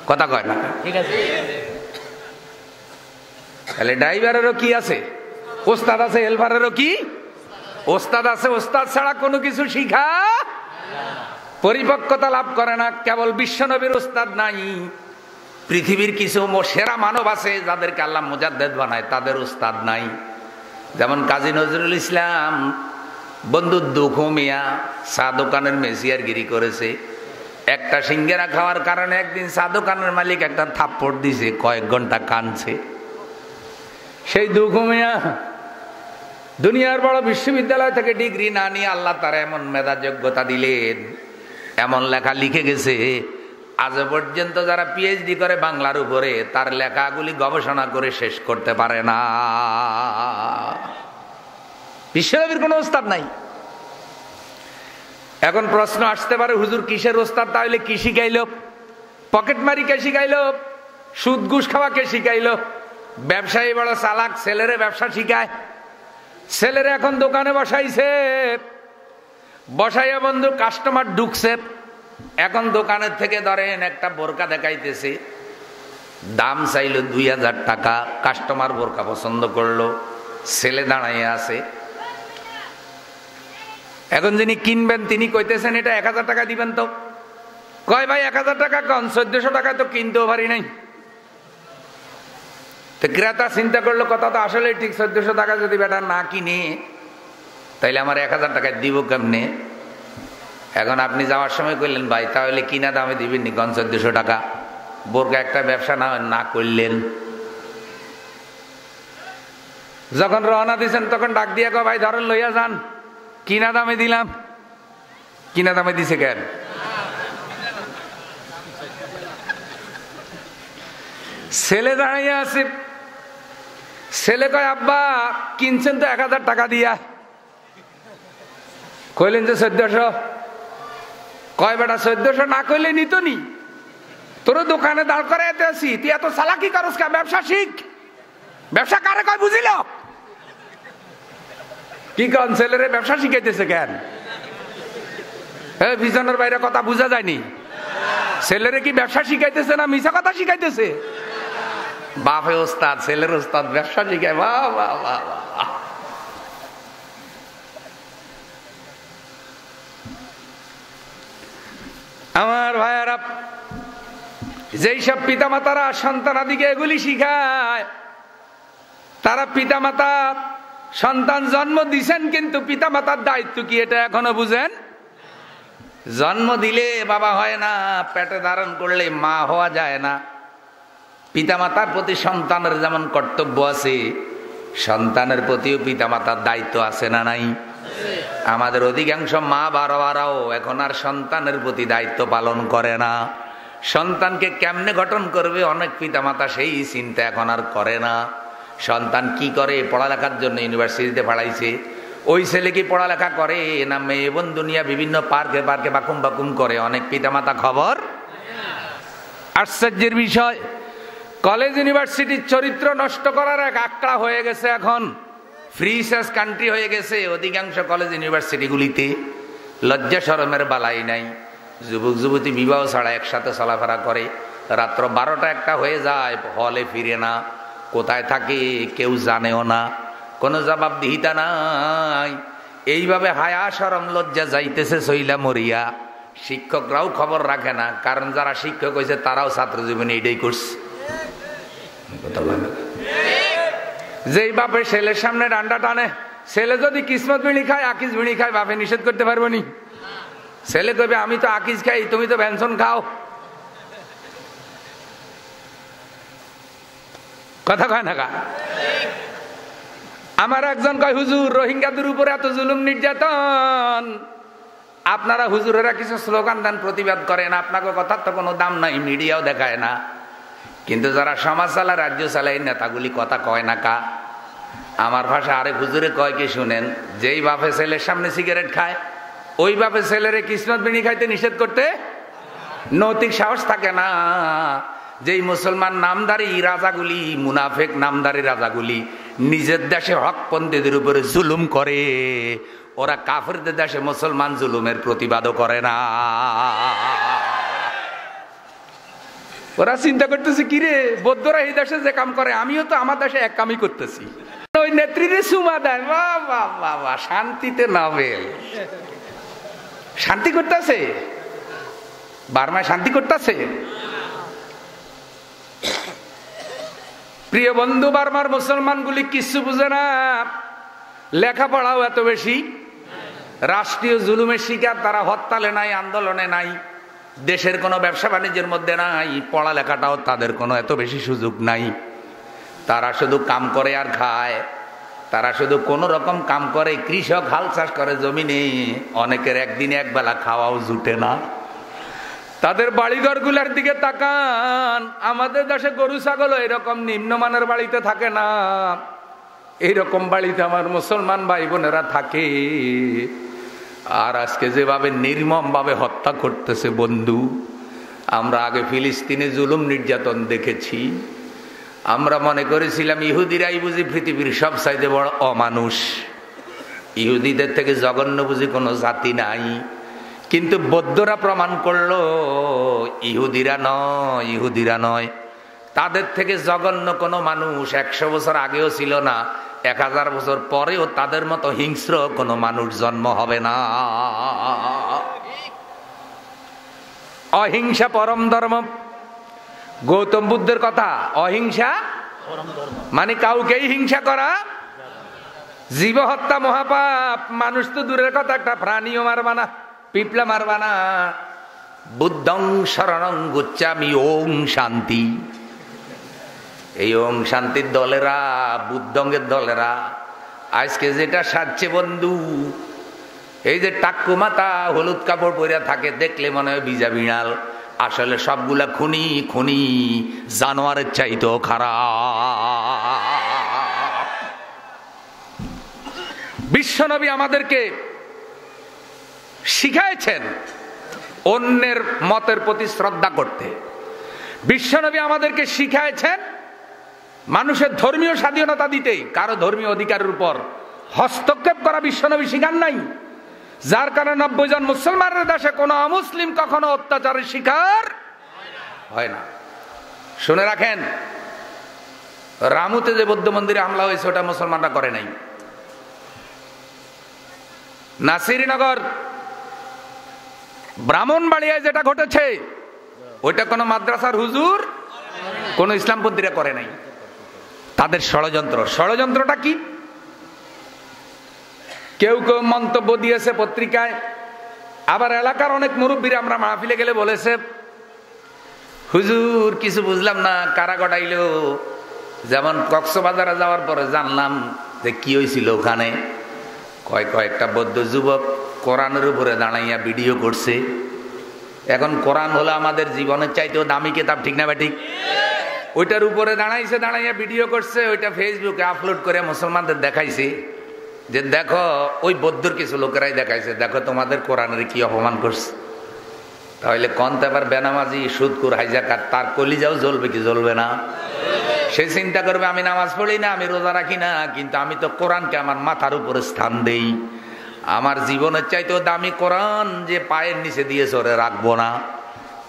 কথা কয় না? ঠিক আছে। তাহলে ড্রাইভারেরও কি আছে? ওস্তাদ আছে। হেল্পারেরও কি? ওস্তাদ আছে। ওস্তাদ ছাড়া কোনো কিছু শিখা পরিপক্কতা লাভ করে না। কেবল বিশ্বনবীর ওস্তাদ নাই, পৃথিবীর কিছু সেরা মানব আছে যাদেরকে আল্লাহ মুজাদ্দেদ বানায়, তাদের ওস্তাদ নাই। যেমন কাজী নজরুল ইসলাম, বন্ধু দুঃখ মিয়া চা দোকানের মেসিয়ারগিরি করেছে। একটা সিঙ্গারা খাওয়ার কারণে একদিন চা দোকানের মালিক একটা থাপ্পড় দিছে, কয়েক ঘন্টা কাঁদছে। সেই দুঃখ মিয়া দুনিয়ার বড় বিশ্ববিদ্যালয় থেকে ডিগ্রি না নিয়ে আল্লাহ তারা এমন মেধা যোগ্যতা দিলেন, এমন লেখা লিখে গেছে, আজ পর্যন্ত যারা পিএইচডি করে বাংলার উপরে, তার লেখাগুলি গবেষণা করে শেষ করতে পারে না। বিশ্বনবীর কোনো ওস্তাদ নাই। এখন প্রশ্ন আসতে পারে, হুজুর কিসের ওস্তাদ? তাহলে কি শিখাইল? পকেটমারি কে শিখাইল? সুদ ঘুষ খাওয়া কে শিখাইল? ব্যবসায়ী বড় চালাক, ছেলেরে ব্যবসা শিখায়। ছেলেরে এখন দোকানে বসাইছে, বসাইয়া বন্ধু কাস্টমার ঢুকছে। এখন দোকানের থেকে ধরেন একটা বোরকা দেখাইতেছে, দাম চাইল 2000 টাকা। কাস্টমার বোরকা পছন্দ করলো, ছেলে দাঁড়াইয়া আছে। এখন যিনি কিনবেন তিনি কইতেছেন এটা 1000 টাকা দিবেন তো। কয় ভাই 1000 টাকা কন, 1400 টাকা তো কিনতেও পারি নাই। তো ক্রেতা চিন্তা করলো কথা তো আসলে ঠিক, 1400 টাকা যদি বেটা না কিনে তাইলে আমার 1000 টাকা দিব কেমনে? এখন আপনি যাওয়ার সময় কইলেন ভাই তাহলে কিনা দামে দিবেন নি, কন 1400 টাকা। বোরকা একটা ব্যবসা না করলেন। যখন রওনা দিয়েছেন তখন ডাক দিয়ে কয় ভাই ধরেন লইয়া যান, কিনা দামে দিলাম। কিনা দামে দিছে কেন? ছেলে দাঁড়াইয়া আছে, ছেলে কয় আব্বা কিনছেন তো 1000 টাকা দিয়া। কইলেন যে 1400। কয় বেটা 1400 না কইলে নিত নি, তোর দোকানে দাঁড় করে এতে আসি, তুই এত চালাকি করস কা? ব্যবসা শিখ। ব্যবসা কারে কয় বুঝিল? কি কন ছেলেরে ব্যবসা শিখাইতেছে কেন? বিছানার বাইরে কথা বুঝা যায়নি। ছেলেরে কি ব্যবসা শিখাইতেছে না মিছা কথা শিখাইতেছে? বাপে ওস্তাদ, ছেলের ওস্তাদ, ব্যবসা শিখায়। বাহ বাহ বাহ বাহ। আমার ভাইয়ারা, যেই সব পিতামাতারা সন্তানাদিকে এগুলি শিখায়, তারা পিতামাতা সন্তান জন্ম দিছেন, কিন্তু পিতামাতার দায়িত্ব কি এটা এখনো বুঝেন? জন্ম দিলে বাবা হয় না, পেটে ধারণ করলে মা হওয়া যায় না। পিতামাতার প্রতি সন্তানের যেমন কর্তব্য আছে, সন্তানের প্রতিও পিতামাতার দায়িত্ব আছে না নাই? আমাদের অধিকাংশ মা বাবারাও এখন আর সন্তানের প্রতি দায়িত্ব পালন করে না। সন্তানকে কেমনে গঠন করবে অনেক পিতামাতা সেই চিন্তা এখন আর করে না। সন্তান কি করে, পড়ালেখার জন্য ইউনিভার্সিটিতে পড়াইছে, ওই ছেলে কি পড়ালেখা করে না মেয়ে বন্ধু নিয়ে বিভিন্ন পার্কে পার্কে বাকুম বাকুম করে, অনেক পিতামাতা খবর। আশ্চর্যের বিষয়, কলেজ ইউনিভার্সিটির চরিত্র নষ্ট করার এক আঁকড়া হয়ে গেছে। এখন ফ্রি সার্চ কান্ট্রি হয়ে গেছে অধিকাংশ কলেজ ইউনিভার্সিটিগুলিতে। লজ্জা শরমের বালাই নাই। যুবক যুবতী বিবাহ ছাড়া একসাথে চলাফেরা করে, রাত্র 12টা-1টা হয়ে যায়, হলে ফিরে না। কোথায় থাকে কেউ জানেও না, কোনো জবাবদিহিতা নাই। এইভাবে হায়া শরম লজ্জা যাইতেছে সইলা মরিয়া। শিক্ষকরাও খবর রাখে না, কারণ যারা শিক্ষক হয়েছে তারাও ছাত্র জীবনে এটাই করছে। যেই বাপে ছেলের সামনে ডান্ডা টানে, ছেলে যদি কিসমত বিড়ি খায়, আকিস বিড়ি খায়, বাপে নিষেধ করতে পারবো নি? ছেলে কইবে আমি তো আকিস খাই, তুমি তো ভ্যানসন খাও। কথা কয় না কা? আমার একজন কয় হুজুর রোহিঙ্গাদের উপরে এত জুলুম নির্যাতন, আপনারা হুজুরেরা কিছু স্লোগান দেন, প্রতিবাদ করেন, আপনাকে কথার তো কোনো দাম নাই, মিডিয়াও দেখায় না। কিন্তু যারা সমাজ চালায়, রাজ্য চালায়, নেতাগুলি কথা কয় না কা? আমার ভাষা আরেক হুজুরে কয় কি শুনেন, যেই বাপে ছেলের সামনে সিগারেট খায়, ওই বাপে ছেলেরে কিসমত বিড়ি খাইতে নিষেধ করতে নৈতিক সাহস থাকে না। যেই মুসলমান নামদারি রাজাগুলি, মুনাফেক নামদারি রাজাগুলি নিজের দেশে হকপন্থীদের উপরে জুলুম করে, ওরা কাফেরদের দেশে মুসলমান জুলুমের প্রতিবাদও করে না। ওরা চিন্তা করতেছে কিরে, বৌদ্ধরা এই দেশে যে কাম করে, আমিও তো আমার দেশে এক কামই করতেছি। ওই নেত্রীরে সুমা দেয়, বাবা বাবা, শান্তিতে নাবেল। শান্তি করতেছে বার্মায়, শান্তি করতেছে। প্রিয় বন্ধু, বার্মার মুসলমানগুলি কিছু বুঝে না, লেখাপড়াও এত বেশি, রাষ্ট্রীয় জুলুমের শিকার তারা, হরতালে নাই, আন্দোলনে নাই, দেশের কোনো ব্যবসা বাণিজ্যের মধ্যে নাই, পড়ালেখাটাও তাদের কোনো এত বেশি সুযোগ নাই। তারা শুধু কাম করে আর খায়, তারা শুধু কোন রকম কাম করে। কৃষক হাল চাষ করে জমিনে, অনেকের একদিনে একবেলা খাওয়াও জুটে না। তাদের বাড়িঘরগুলোর দিকে তাকান। আমাদের দেশে গরু ছাগল এরকম নিম্নমানের বাড়িতে থাকে না, এইরকম বাড়িতে আমার মুসলমান ভাই বোনেরা থাকে। আর আজকে যেভাবে নির্মম ভাবে হত্যা করতেছে বন্ধু, আমরা আগে ফিলিস্তিনে জুলুম নির্যাতন দেখেছি। আমরা মনে করেছিলাম ইহুদিরাই বুঝি পৃথিবীর সব চাইতে বড় অমানুষ, ইহুদিদের থেকে জঘন্য বুঝি কোনো জাতি নাই। কিন্তু বৌদ্ধরা প্রমাণ করলো ইহুদিরা নয়, তাদের থেকে জঘন্য কোনো মানুষ 100 বছর আগেও ছিল না, 1000 বছর পরেও তাদের মতো হিংস্র কোনো মানুষ জন্ম হবে না। অহিংসা পরম ধর্ম, গৌতম বুদ্ধের কথা। অহিংসা মানে কাউকেই হিংসা করা, জীব হত্যা মহাপাপ। মানুষ তো দূরের কথা, একটা প্রাণীও মারবা না, পিপলা মারবা না। বুদ্ধং শরণং গচ্ছামি ওং শান্তি। এই ওং শান্তির দলেরা, বুদ্ধঙ্গের দলেরা আজকে যেটা সাজছে বন্ধু, এই যে টাক্কু মাথা হলুদ কাপড় পরে থাকে, দেখলে মনে হয় বিজা বিড়াল, আসলে সবগুলা খুনি জানোয়ারের চাইতেও খারাপ। বিশ্বনবী আমাদেরকে শিখাইছেন অন্যের মতের প্রতি শ্রদ্ধা করতে। বিশ্বনবী আমাদেরকে শিখাইছেন মানুষের ধর্মীয় স্বাধীনতা দিতে, কারো ধর্মীয় অধিকারের উপর হস্তক্ষেপ করা বিশ্বনবী শিখান নাই। যার কারণে 90 জন মুসলমানের দেশে কোনো অমুসলিম কখনো অত্যাচারের শিকার হয় না। শুনে রাখেন, রামুতে যে বৌদ্ধ মন্দিরে হামলা হয়েছে ওটা মুসলমানরা করে নাই। নাসিরনগর ব্রাহ্মণবাড়িয়ায় যেটা ঘটেছে ওইটা কোনো মাদ্রাসার হুজুর, কোন ইসলামপন্থীরা করে নাই। তাদের ষড়যন্ত্রটা কি? কেউ কেউ মন্তব্য দিয়েছে পত্রিকায়, আবার এলাকার অনেক মুরব্বীরা আমরা মাহফিলে গেলে বলেছে, হুজুর কিছু বুঝলাম না, কারা ঘটাইলো। যেমন কক্সবাজারে যাওয়ার পরে জানলাম যে কি হয়েছিল ওখানে। কয়েকটা বৌদ্ধ যুবক কোরআনের উপরে দাঁড়াইয়া ভিডিও করছে। এখন কোরআন হলো আমাদের জীবনের চাইতেও দামি কিতাব, ঠিক না ঠিক? ওইটার উপরে দাঁড়াইয়া ভিডিও করছে, ওইটা ফেসবুকে আপলোড করে মুসলমানদের দেখাইছে যে দেখো, ওই বৌদ্ধর কিছু লোকেরাই দেখাইছে, দেখো তোমাদের কোরআনের কি অপমান করছে। তাহলে কন্তে আবার বেনামাজি সুদকুর হাইজাকার, তার কলিজাও জ্বলবে কি জ্বলবে না? সে চিন্তা করবে আমি নামাজ পড়ি না, আমি রোজা রাখি না, কিন্তু আমি তো কোরআনকে আমার মাথার উপরে স্থান দেই। আমার জীবনের চাইতেও দামি কোরআন যে পায়ের নিচে দিয়ে চড়ে রাখবো না।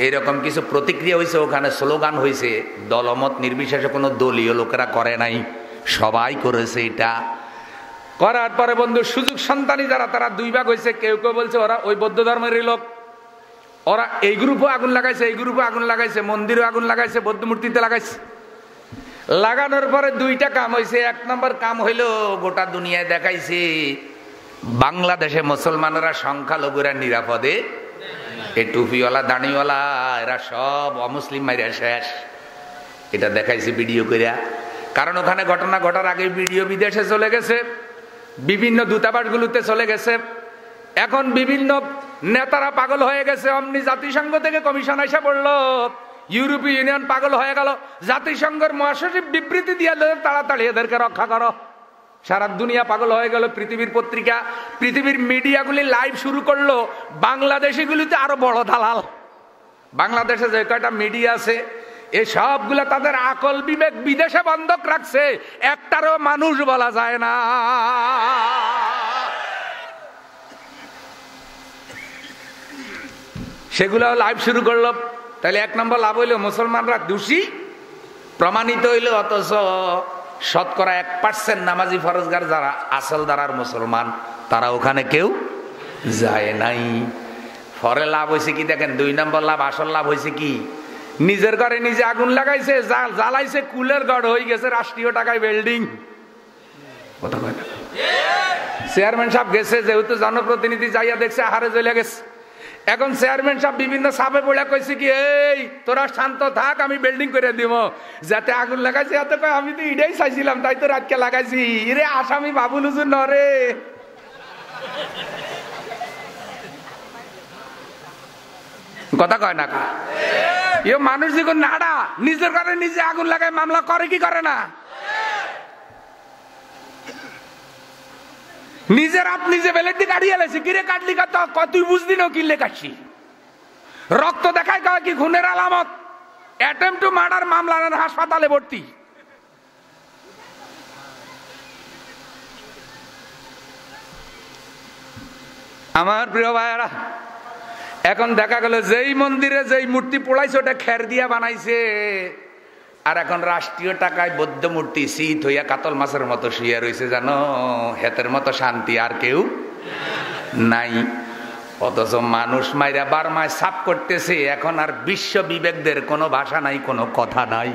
এরকম কিছু প্রতিক্রিয়া হয়েছে, ওখানে স্লোগান হয়েছে, দলমত নির্বিশেষে কোনো দলীয় লোকেরা করে নাই, সবাই করেছে। এটা করার পরে বন্ধু সুযোগ সন্তানী যারা, তারা দুই ভাগ হয়েছে। কেউ কেউ বলছে ওরা ওই বৌদ্ধ ধর্মেরই লোক, ওরা এই গ্রুপও আগুন লাগাইছে, এই গ্রুপও আগুন লাগাইছে, মন্দিরও আগুন লাগাইছে, বৌদ্ধ মূর্তিতে লাগাইছে। লাগানোর পরে দুইটা কাম হয়েছে। 1 নম্বর কাম হইল, গোটা দুনিয়ায় দেখাইছে বাংলাদেশে মুসলমানেরা সংখ্যালঘুরা নিরাপদে, এই টুপিওয়ালা দাড়িওয়ালা এরা সব অমুসলিম মাইরা শেষ। এটা দেখাইছে ভিডিও করিয়া। কারণ ওখানে ঘটনা ঘটার আগে ভিডিও বিদেশে চলে গেছে, বিভিন্ন দূতাবাসগুলোতে চলে গেছে। এখন বিভিন্ন নেতারা পাগল হয়ে গেছে। অমনি জাতিসংঘ থেকে কমিশন এসে পড়লো, ইউরোপীয় ইউনিয়ন পাগল হয়ে গেল, জাতিসংঘের মহাসচিব বিবৃতি দিয়ে তাড়াতাড়ি এদেরকে রক্ষা করো। সারা দুনিয়া পাগল হয়ে গেল। পৃথিবীর পত্রিকা, পৃথিবীর মিডিয়াগুলি লাইভ শুরু করলো। বাংলাদেশিগুলিতে আরো বড় দালাল। বাংলাদেশে যে কয়টা মিডিয়া আছে এই সবগুলা তাদের আকল বিবেক বিদেশে বন্ধক রাখছে, একটারও মানুষ বলা যায় না। সেগুলাও লাইভ শুরু করলো। তাহলে 1 নম্বর লাভ হইল মুসলমানরা দোষী প্রমাণিত হইল, অথচ শতকরা 1% নামাজি ফরজগার যারা আসল দ্বারার মুসলমান, তারা ওখানে কেউ যায় নাই। পরে লাভ হয়েছে কি দেখেন, 2 নম্বর লাভ, আসল লাভ হয়েছে কি, নিজের ঘরে নিজে আগুন লাগাইছে, জ্বালাইছে, কুলের গড় হয়ে গেছে রাষ্ট্রীয় টাকায় বিল্ডিং। চেয়ারম্যান সাহেব গেছে, যেহেতু জনপ্রতিনিধি, যাইয়া দেখছে আহারে জ্বলে গেছে। এখন চেয়ারম্যান সাহেব বিভিন্ন সাপে পড়ে কইছে কি, এই তোরা শান্ত থাক, আমি বিল্ডিং করে দিব। যাতে আগুন লাগাইছে এত কয়, আমি তো এটাই চাইছিলাম, তাই তো রাতকে লাগাইছি। রে আসামি বাবুল হুজুর নরে। কথা কয় না কা? এ মানুষ যখন নাড়া নিজের ঘরে নিজে আগুন লাগায় মামলা করে কি করে না? নিজের হাত নিজে বেলেট দিয়ে কাটিয়ে এলেছে, কিরে কাটলি তুই বুঝলি না কিনলে কাটছি? রক্ত দেখায় কয় কি খুনের আলামত? অ্যাটেম্প টু মার্ডার মামলা, হাসপাতালে ভর্তি। আমার প্রিয় ভাইয়েরা, এখন দেখা গেল যেই মন্দিরে যেই মূর্তি পোড়াইছে ওটা খের দিয়া বানাইছে, আর এখন রাষ্ট্রীয় টাকায় বৌদ্ধ মূর্তি শীত হইয়া কাতল মাছের মতো শুয়ে রয়েছে। জানো, হেতের মতো শান্তি আর কেউ নাই। অথচ মানুষ মাইরা বারমায় সাফ করতেছে। এখন আর বিশ্ব বিবেকদের কোনো ভাষা নাই, কোনো কথা নাই।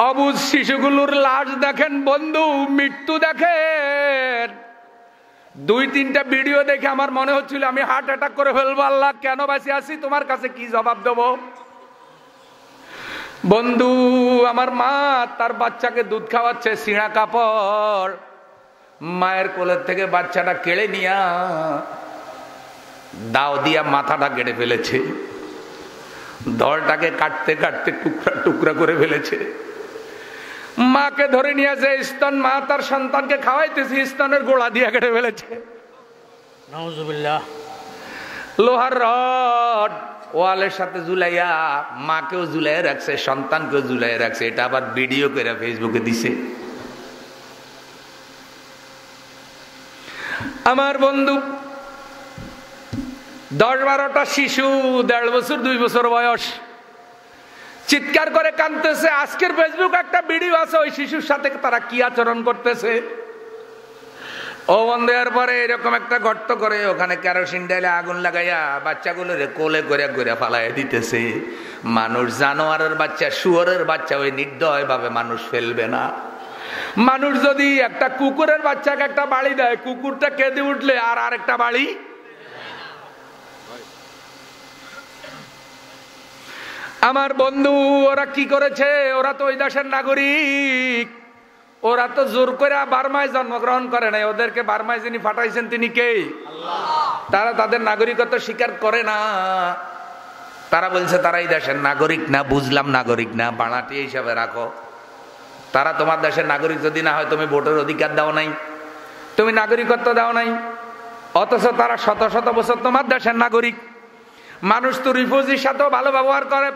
অবুঝ শিশুগুলোর লাশ দেখেন বন্ধু, মৃত্যু দেখেন। 2-3টা ভিডিও দেখে আমার মনে হচ্ছিল আমি হার্ট অ্যাটাক করে ফেলবো। আল্লাহ, কেন বাঁচে আছি? তোমার কাছে কি জবাব দেব? বন্ধু, আমার মা তার বাচ্চাকে দুধ খাওয়াচ্ছে, ছিঁড়া কাপড়, মায়ের কোলের থেকে বাচ্চাটা কেড়ে নিয়া দাও দিয়া মাথাটা কেটে ফেলেছে, দলটাকে কাটতে কাটতে টুকরা টুকরা করে ফেলেছে। মাকে ধরে নিয়ে যে স্তন, মা তার সন্তানকে খাওয়াইতেছে, স্তনের গোড়া দিয়ে কেটে ফেলেছে। নাউজুবিল্লাহ। লোহার রড ওয়ালের সাথে ঝুলাইয়া মাকেও ঝুলাই রাখছে, সন্তানকেও ঝুলাই রাখছে। এটা আবার ভিডিও করে ফেসবুকে দিছে। আমার বন্ধু, 10-12টা শিশু, 1.5 বছর 2 বছর বয়স, চিৎকার করে কাঁদতেছে। আজকের ফেসবুক একটা ভিডিও আছে, ওই শিশুর সাথে তারা কি আচরণ করতেছে। ও বন্ধ হওয়ার পরে এরকম একটা গর্ত করে ওখানে কেরোসিন ঢেলে আগুন লাগাইয়া বাচ্চাগুলোর কোলে করে করে ফালাই দিতেছে। মানুষ জানোয়ারের বাচ্চা, শুয়োরের বাচ্চা ওই নির্দয় ভাবে মানুষ ফেলবে না। মানুষ যদি একটা কুকুরের বাচ্চাকে একটা বাড়ি দেয়, কুকুরটা কেঁদে উঠলে আর আরেকটা বাড়ি। আমার বন্ধু, ওরা কি করেছে? ওরা তো ওই দেশের নাগরিক, ওরা তো জোর করে বার্মায় জন্মগ্রহণ করে নাই। ওদেরকে বার্মায় যিনি পাঠাইছেন তিনি কে? তারা তাদের নাগরিকত্ব স্বীকার করে না। তারা বলছে তারা এই দেশের নাগরিক না। বুঝলাম, নাগরিক না, বাড়াটি হিসাবে রাখো। তারা তোমার দেশের নাগরিক যদি না হয়, তুমি ভোটের অধিকার দাও নাই, তুমি নাগরিকত্ব দাও নাই, অথচ তারা শত শত বছর তোমার দেশের নাগরিক। মানুষ তো রিফিউজির সাথেও ভালো ব্যবহার করে।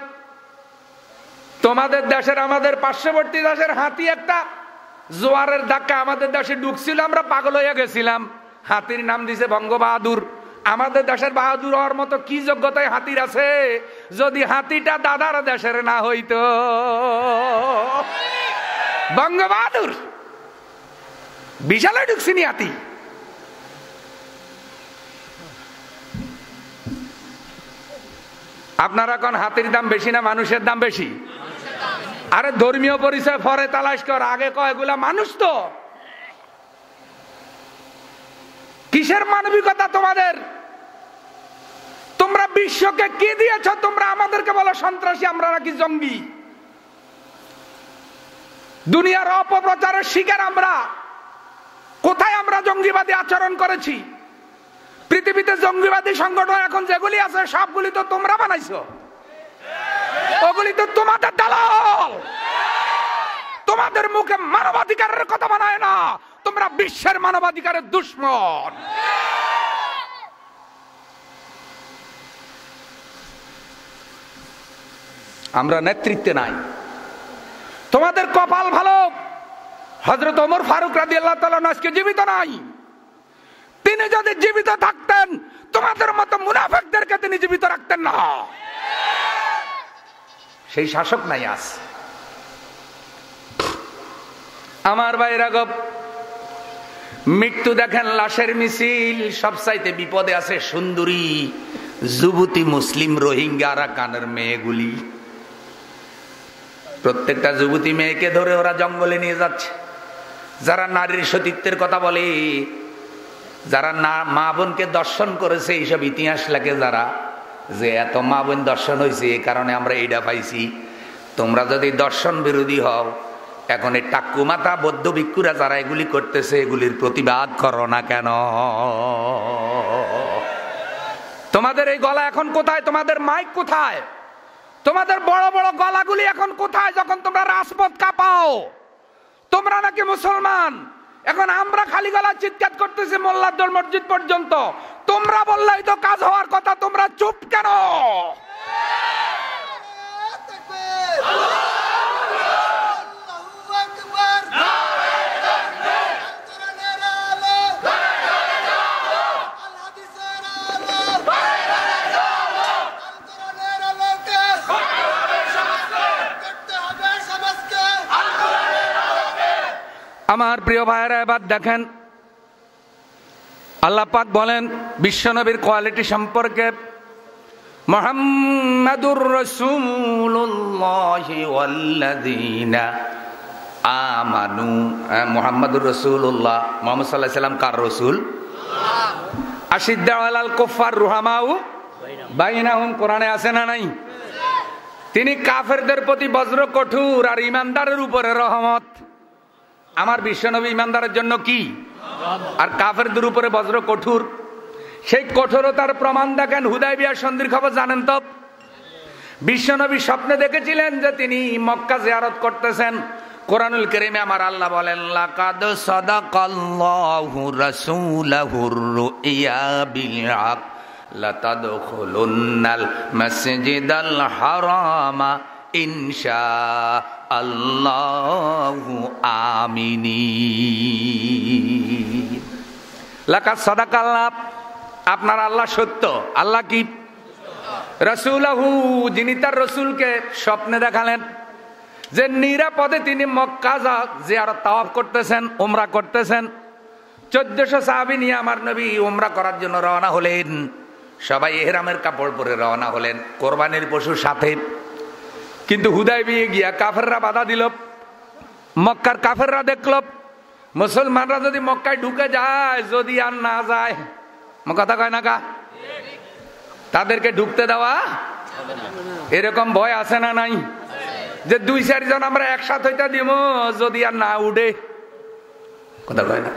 তোমাদের দেশের, আমাদের পার্শ্ববর্তী দেশের হাতি একটা জোয়ারের ধাক্কা আমাদের দেশে ঢুকছিল, আমরা পাগল হয়ে গেছিলাম। হাতির নাম দিছে বঙ্গবাহাদুর। আমাদের দেশের বাহাদুর হওয়ার মতো কি যোগ্যতায় হাতির আছে? যদি হাতিটা দাদার দেশের না হইতো। বঙ্গবাহাদুর বিশালে ঢুকছিনি হাতি। আপনারা কোন হাতির দাম বেশি না মানুষের দাম বেশি? আরে ধর্মীয় পরিচয় পরে তালাশ কর, আগে কয় এগুলা মানুষ। তো কিসের মানবিকতা তোমাদের? তোমরা বিশ্বকে কি দিয়েছ? তোমরা আমাদেরকে বলো সন্ত্রাসী, আমরা নাকি জঙ্গি। দুনিয়ার অপপ্রচারের শিকার আমরা। কোথায় আমরা জঙ্গিবাদী আচরণ করেছি? পৃথিবীতে জঙ্গিবাদী সংগঠন এখন যেগুলি আছে সবগুলি তো তোমরা বানাইছো। ওগুলি তো তোমাদের দালাল। তোমাদের মুখে মানবাধিকারের কথা বানায় না, তোমরা বিশ্বের মানবাধিকারের দুশ্মন। আমরা নেতৃত্বে নাই। তোমাদের কপাল ভালো, হযরত ওমর ফারুক রাদিয়াল্লাহু তাআলা আজকে জীবিত নাই। তিনি যদি জীবিত থাকতেন, তোমাদের মতো মুনাফিকদেরকে তিনি জীবিত রাখতেন না। সেই শাসক নাই আজ। আমার ভাইরা গো, মৃত্যু দেখেন, লাশের মিছিল। সবচাইতে বিপদে আছে সুন্দরী যুবতী মুসলিম রোহিঙ্গা আরাকানের মেয়েগুলি। প্রত্যেকটা যুবতী মেয়েকে ধরে ওরা জঙ্গলে নিয়ে যাচ্ছে। যারা নারীর সতীত্বের কথা বলে, যারা মা বোনকে দর্শন করেছে, এইসব ইতিহাস লাগে যারা, যে এত মা বোন দর্শন হয়েছে এই কারণে আমরা এইটা পাইছি। তোমরা যদি দর্শন বিরোধী হও, এখন এই টাক্কু মাথা বৌদ্ধ ভিক্ষুরা যারা এগুলি করতেছে, এগুলির প্রতিবাদ করো না কেন? তোমাদের এই গলা এখন কোথায়? তোমাদের মাইক কোথায়? তোমাদের বড় বড় গলাগুলি এখন কোথায় যখন তোমরা রাজপথ কাঁপাও? তোমরা নাকি মুসলমান, এখন আমরা খালি গলা চিৎকার করতেছি মোল্লাদ্দল মসজিদ পর্যন্ত। তোমরা বললেই তো কাজ হওয়ার কথা, তোমরা চুপ কেন? আমার প্রিয় ভাইয়েরা, এবার দেখেন আল্লাহ পাক বলেন বিশ্বনবীর কোয়ালিটি সম্পর্কে, মুহাম্মাদুর রাসূলুল্লাহ ওয়াল্লাযীনা আমানু। মুহাম্মাদুর রাসূলুল্লাহ, মুহাম্মদ সাল্লাল্লাহু আলাইহি সাল্লাম কার রাসূল? আশিদ্দাউ আলাল কুফার রুহামাউ বাইনাহুম, কোরআনে আছে না নাই? তিনি কাফেরদের প্রতি বজ্র কঠোর আর ইমানদারের উপরে রহমত। আমার বিশ্বনবী ইমানদারের জন্য কি, আর কাফেরদের উপরে বজ্র কঠোর। সেই কঠোরতার প্রমাণ দেখেন হুদায়বিয়া সন্ধির খবর জানেন তো? বিশ্বনবী স্বপ্নে দেখেছিলেন যে তিনি মক্কা জিয়ারত করতেছেন। কোরআনুল কারীমে আমার আল্লাহ বলেন লাকাদ সাদাকাল্লাহু রাসূলাহুর রুইয়া বিল হক লাতাদখুলুন্নাল মাসজিদাল হারামা ইনশা আল্লাহু আমিনিন। লাকাদ সাদাকাল্লাহ, আপনার আল্লাহ সত্য। আল্লাহ কি? রাসূলাহু, যিনি তার রাসূলকে স্বপ্নে দেখালেন যে নিরাপদে তিনি মক্কা জিয়ারত তাওয়াফ করতেছেন, উমরা করতেছেন। 1400 সাহাবী নিয়ে আমার নবী উমরা করার জন্য রওনা হলেন। সবাই ইহরামের কাপড় পরে রওনা হলেন, কোরবানির পশুর সাথে। কিন্তু হুদায়বিয়া গিয়া কাফেররা বাধা দিল। মক্কার কাফেররা দেখল মুসলমানরা যদি মক্কায় ঢুকে যায়, যদি আর না যায়, কথা কয় না কা, তাদেরকে ঢুকতে দেওয়া এরকম ভয় আছে না নাই? যে 2-4 জন আমরা একসাথে হইতে দিব, যদি আর না উঠে, কথা কয় না?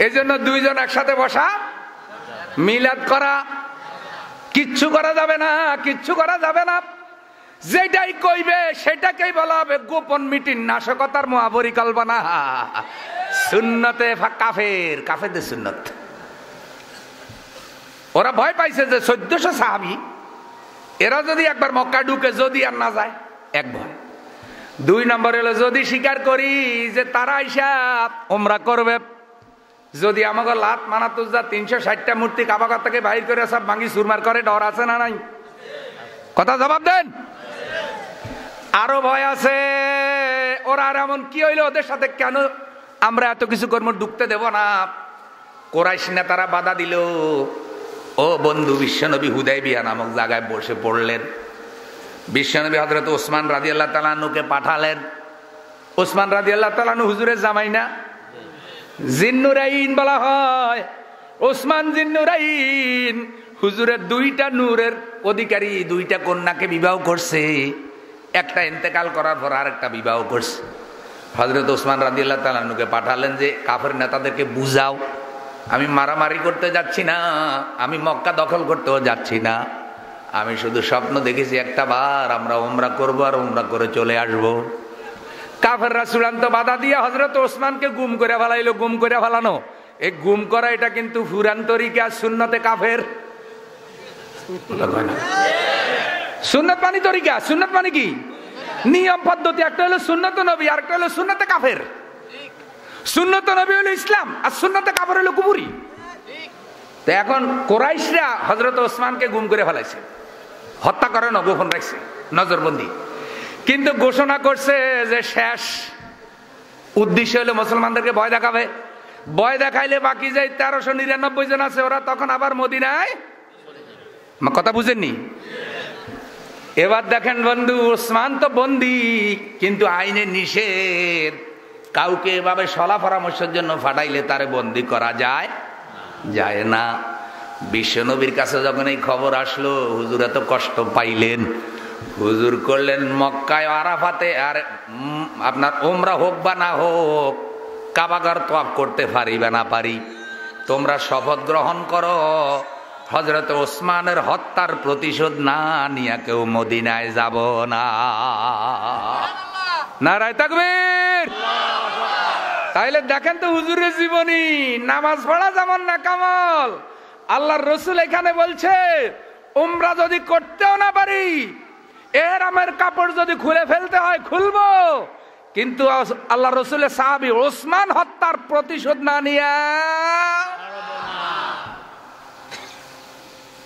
এই জন্য 2 জন একসাথে বসা, মিলাদ করা, কিচ্ছু করা যাবে না, কিচ্ছু করা যাবে না। যেটাই কইবে সেটাকেই বলা হবে গোপন মিটিং, নাশকতার মহাপরিকল্পনা। সুন্নতে কাফের, কাফেরদের সুন্নত। ওরা ভয় পাইছে যে 1400 সাহাবী, এরা যদি একবার মক্কা ঢুকে, যদি আর না যায়, এক ভয়। 2 নম্বর হলো যদি স্বীকার করি যে তারা আইসা উমরা করবে, যদি আমাকে লাত মানাতুজা 360টা মূর্তি কাবাগর থেকে বাইর করে সব ভাঙি চুরমার করে, ডর আছে না নাই? কথা জবাব দেন। আরো ভয় আছে, ওরা আর এমন কি হইলো, ওদের সাথে কেন আমরা এত কিছু কর্ম ঢুকতে দেব না? কুরাইশ নেতারা বাধা দিল। ও বন্ধু, বিশ্বনবী হুদায়বিয়া নামক জায়গায় বসে পড়লেন। বিশ্বনবী হযরত ওসমান রাদিয়াল্লাহু তাআলা আনহুকে পাঠালেন। ওসমান রাদিয়াল্লাহু তাআলা আনহু হুজুরের জামাই না? জিন্নুরাইন বলা হয়। ওসমান জিন্নুরাইন হুজুরের 2টা নূরের অধিকারী, 2টা কন্যাকে বিবাহ করছে। একটা ইন্তেকাল করার পর আরেকটা বিবাহ করছে। হযরত ওসমান রাদিয়াল্লাহু তাআলা আনহুকে পাঠালেন যে কাফের নেতাদেরকে বুঝাও, আমি মারামারি করতে যাচ্ছি না, আমি মক্কা দখল করতেও যাচ্ছি না, আমি শুধু স্বপ্ন দেখেছি একটা বার আমরা উমরা করবো আর উমরা করে চলে আসবো। কাফেররা চূড়ান্ত বাধা দিয়ে হযরত ওসমানকে গুম করে ফেলাইলো। গুম করে ফেলানো, এই গুম করা এটা কিন্তু ফুরান তরিকা, সুন্নতে কাফের। সুন্নত মানে তরিকা, সুন্নত মানে কি? নিয়ম পদ্ধতি। একটা হলো সুন্নত নবী, আর একটা হলো সুন্নতে কাফের। সুন্নত নবী হলো ইসলাম, আর সুন্নতে কাফের হলো কুফরি। তো এখন কুরাইশরা হযরত ওসমানকে গুম করে ফেলাইছে, হত্যা করে না, গোপন রাখছে, নজরবন্দি। কিন্তু ঘোষণা করছে যে শেষ উদ্দেশ্য হলো মুসলমানদেরকে ভয় দেখাবে। ভয় দেখাইলে বাকি যে 1399 জন আছে, ওরা তখন আবার মদিনায়। কথা বুঝেননি? এবার দেখেন বন্ধু, ওসমান তো বন্দী, কিন্তু আইনে নিষেধ। কাউকে এভাবে সলা পরামর্শের জন্য পাঠাইলে তারে বন্দী করা যায় যায় না। বিশ্বনবীর কাছে যখন এই খবর আসলো, হুজুর এত কষ্ট পাইলেন। হুজুর করলেন মক্কায় আরাফাতে, আর আপনার উমরা হোক বা না হোক, কাবাগর তওয়াফ করতে পারি বা না পারি, তোমরা শপথ গ্রহণ করো হযরত ওসমানের হত্যার প্রতিশোধ না নিয়ে কেউ মদিনায় যাব না। নারায়ে তাকবীর। তাইলে দেখেন তো হুজুরের জীবনী, নামাজ পড়া যেমন না কামাল, আল্লাহর রসুল এখানে বলছে উমরা যদি করতেও না পারি, ইহরামের কাপড় যদি খুলে ফেলতে হয় খুলবো, কিন্তু আল্লাহ রসুলের সাহাবী ওসমান হত্যার প্রতিশোধ না নিয়ে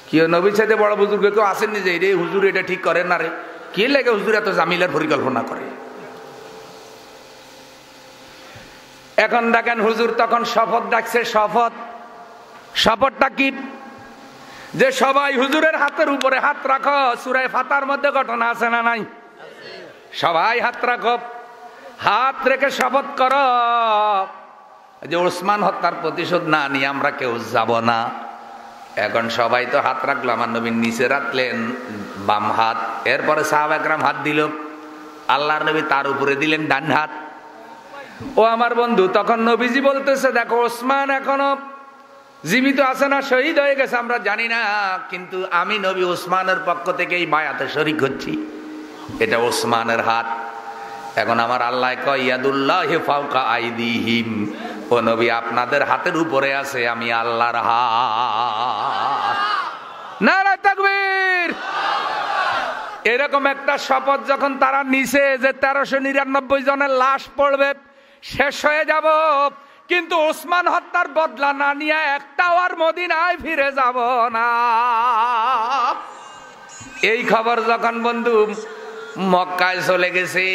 কি নবী চাইতে বড় বুজুর্গ কেউ আসেননি যে রে হুজুর এটা ঠিক করেন না রে, কি লাগে হুজুর এত জামিলার পরিকল্পনা করে। এখন দেখেন হুজুর তখন শপথ ডাকছে, শপথটা কি? যে সবাই হুজুরের হাতের উপরে হাত রাখো। সূরা ফাতার মধ্যে ঘটনা আছে না নাই? সবাই হাত রাখো, হাত রেখে শপথ করো যে ওসমান হত্যার প্রতিশোধ না নিয়ে আমরা কেউ যাব না। এখন সবাই তো হাত রাখলো, আমার নবীর নিচে রাখলেন বাম হাত, এরপরে সাহাবা একরাম হাত দিল, আল্লাহর নবী তার উপরে দিলেন ডান হাত। ও আমার বন্ধু, তখন নবীজি বলতেছে দেখো ওসমান এখনো জীবিত আছে না শহীদ হয়ে গেছে আমরা জানি না, কিন্তু আমি নবী ওসমানের পক্ষ থেকে এই বায়াতে শরীক হচ্ছি, এটা ওসমানের হাত। এখন আমার আল্লাহ কয় ইয়াদুল্লাহি ফাওকা আইদিহিম, ও নবী আপনাদের হাতের উপরে আছে আমি আল্লাহর হাত। নারায়ে তাকবীর। এরকম একটা শপথ যখন তারা নিছে যে 1399 জনের লাশ পড়বে, শেষ হয়ে যাব, কিন্তু ওসমান হত্যার বদলা না নিয়ে একটাও আর মদিনায় ফিরে যাব না। এই খবর যখন বন্ধু মক্কায় চলে গেছে,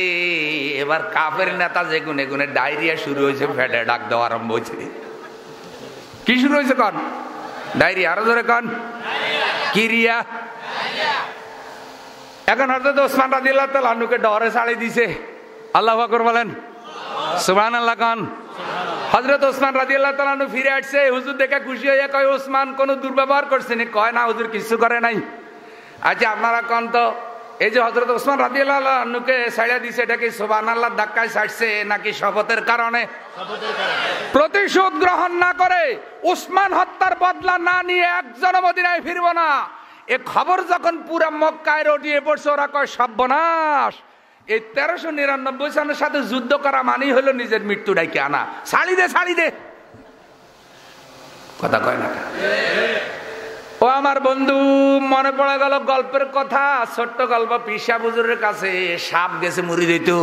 এবার কাফের নেতা যে গুনে গুনে ডায়রিয়া শুরু হয়েছে, ফেটে ডাক দেওয়া আরম্ভ হয়েছে। কি শুরু হয়েছে কন? ডায়রিয়া। আরো জোরে কন, কিরিয়া। এখন হযরত ওসমান রাদিয়াল্লাহু তাআলা আনহুকে ডরে ছাড়ি দিছে। আল্লাহু আকবার বলেন, সুবহানাল্লাহ কন। হযরত ওসমান রাদিয়াল্লাহু তাআলা আনহু ফিরে আসছে, হুজুর দেখে খুশি হয়ে কয় ওসমান কোন দুর্ব্যবহার করছে না? কয় না হুজুর কিছু করে নাই। আচ্ছা আপনারা কন তো, এই যে হযরত ওসমান রাদিয়াল্লাহু আনহুকে ছাড়িয়ে দিছে, এটা কি সুবহানাল্লাহর ধাক্কায় ছাড়ছে নাকি শপথের কারণে? প্রতিশোধ গ্রহণ না করে ওসমান হত্যার বদলা না নিয়ে একজন মদিনায় ফিরব না, এ খবর যখন পুরা মক্কায় রটিয়ে পড়ছে, ওরা কয় সর্বনাশ, এই 1399 সনের সাথে যুদ্ধ করা মানেই হলো নিজের মৃত্যু ডাইকে আনা। ছাড়ি দে, ছাড়ি দে, কথা কয় না। ও আমার বন্ধু, মনে পড়ে গেল গল্পের কথা, ছোট্ট গল্প। পিসা হুজুরের কাছে সাপ গেছে মুরিদ হইতো।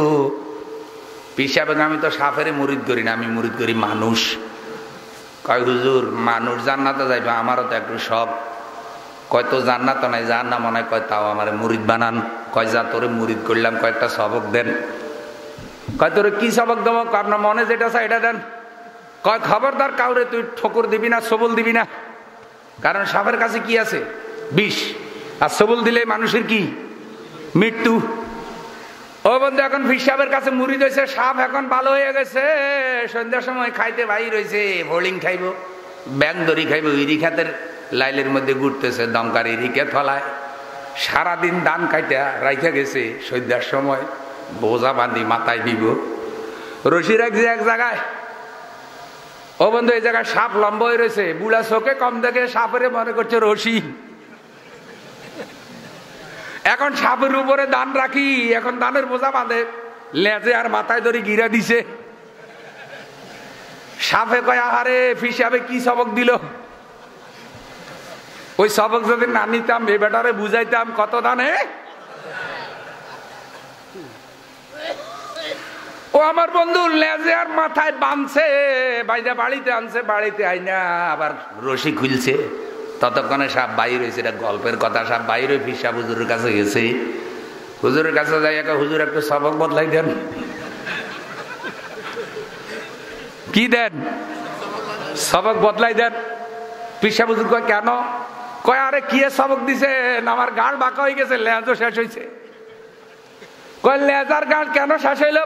পিসা বেগ আমি তো সাপের মুরিদ করি না, আমি মুরিদ করি মানুষ। কয় হুজুর মানুষ জান্নাতে যাইবে, আমারও তো একটু সব। কয় তো জান্নাত নাই, জাহান্নাম মনে হয়। কয় তাও আমার মুরিদ বানান। কয় যা তোরে মুরিদ করলাম, কয়েকটা সবক দেন। কয় তোরে কি সবক দেবো? আপনার মনে যেটা চাই এটা দেন। কয় খবরদার কাউরে তুই ঠোকর দিবি না, সবল দিবি না, কারণ সাপের কাছে কি আছে? বিষ, আর সবল দিলে মানুষের কি? মৃত্যু। ও বন্ধু, এখন ফির সাহেবের কাছে মুরিদ হয়েছে, সাপ এখন ভালো হয়ে গেছে। সন্ধ্যার সময় খাইতে বাইর হয়েছে, ভোলিং খাইব, ব্যাং দড়ি খাইব, ইরি খাতের লাইলের মধ্যে ঘুরতেছে, দমকার ইরিকে থলায়। সারাদিন ধান খাইতে রাইখা গেছে, সন্ধ্যার সময় বোঝা বান্ধি মাথায় দিব, রশি রাখছে এক জায়গায়। ও বন্ধু, এই জায়গায় সাপ লম্বা হয়ে রয়েছে, বুড়া চোখে কম দেখে সাপের মনে করছে রশি। এখন সাপের উপরে ধান রাখি, এখন ধানের বোঝা বাঁধে, লেজে আর মাথায় ধরে গিরা দিছে। সাপে কয় আহারে ফিসাবে কি সবক দিল। ওই সবক যদি না নিতাম, এ বেটারে বুঝাইতাম কত দানে। ও আমার বন্ধু লেজে আর মাথায় বাঁধছে, বাইরে বাড়িতে আনছে, বাড়িতে আইনা আবার রশি খুলছে। ততক্ষণে সাপ বাইর হয়েছে। এটা গল্পের কথা। সাপ বাইর হয়ে ফির সাপ হুজুরের কাছে গেছে। হুজুরের কাছে যাই, হুজুর একটু সবক বদলাই দেন। কি দেন? সবক বদলাই দেন। ফির সাপ হুজুর কয় কেন? কয় আরে কি সবক দিছেন? আমার গাল বাঁকা হয়ে গেছে, লেজও শেষ হয়েছে। কয় লেজার গাল কেন শেষ হইল?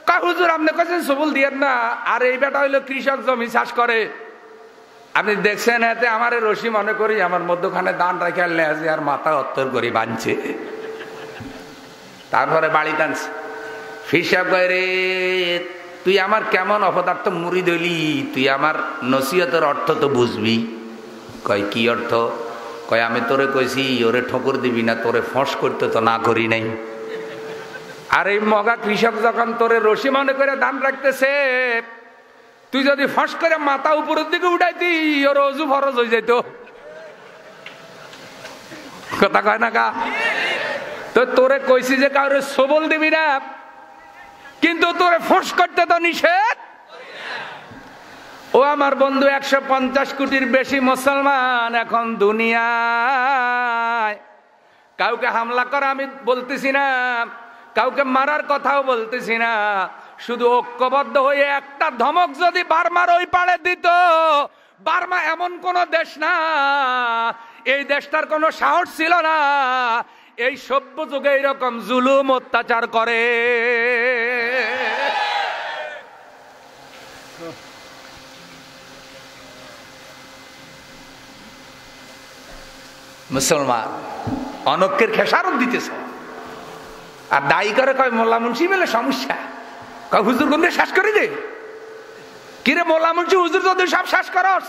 কয় হুজুর আপনি কেছেন সবল দিয়েন না। আর এই বেটা হইলো কৃষক, জমি চাষ করে, আপনি দেখছেন এতে আমার রশি মনে করি আমার মধ্যখানে দান রাখে লেজে আর মাথা অত্তর করে বাঁধছে। তারপরে বাড়ি টানছে। ফিসাব কয় রে তুই আমার কেমন অপদার্থ মুরিদ হইলি, তুই আমার নসিহতের অর্থ তো বুঝবি। কয় কি অর্থ? কয় আমি তোরে কইছি ওরে ঠোকর দিবি না, তোরে ফস করতে তো না করি নাই। আর এই মগা কৃষক যখন তোরে রশি মনে করে ধান রাখতেছে, তুই যদি ফস করে মাথা উপরের দিকে উঠাইতি ওর অজু ফরজ হয়ে যেত। কথা কয় না কা? তো তোরে কইছি যে কাউরে সবল দিবি না, কিন্তু তোরে ফস করতে তো নিষেধ। ও আমার বন্ধু, 150 কোটির বেশি মুসলমান এখন দুনিয়ায়। কাউকে হামলা করা আমি বলতেছি না, কাউকে মারার কথাও বলতেছি না, শুধু ঐক্যবদ্ধ হয়ে একটা ধমক যদি বার্মার ওই পাড়ে দিত। বার্মা এমন কোন দেশ না, এই দেশটার কোনো সাহস ছিল না এই সভ্য যুগে এরকম জুলুম অত্যাচার করে। মুসলমান অনক্যের খেসারত দিতেছ, আর দায়ী করে কয় মোল্লা মুন্সি মেলে সমস্যা। কয় হুজুর গন্ধে শ্বাস করে দে। কিরে মোল্লা মুন্সি হুজুর যদি সব শ্বাস করস,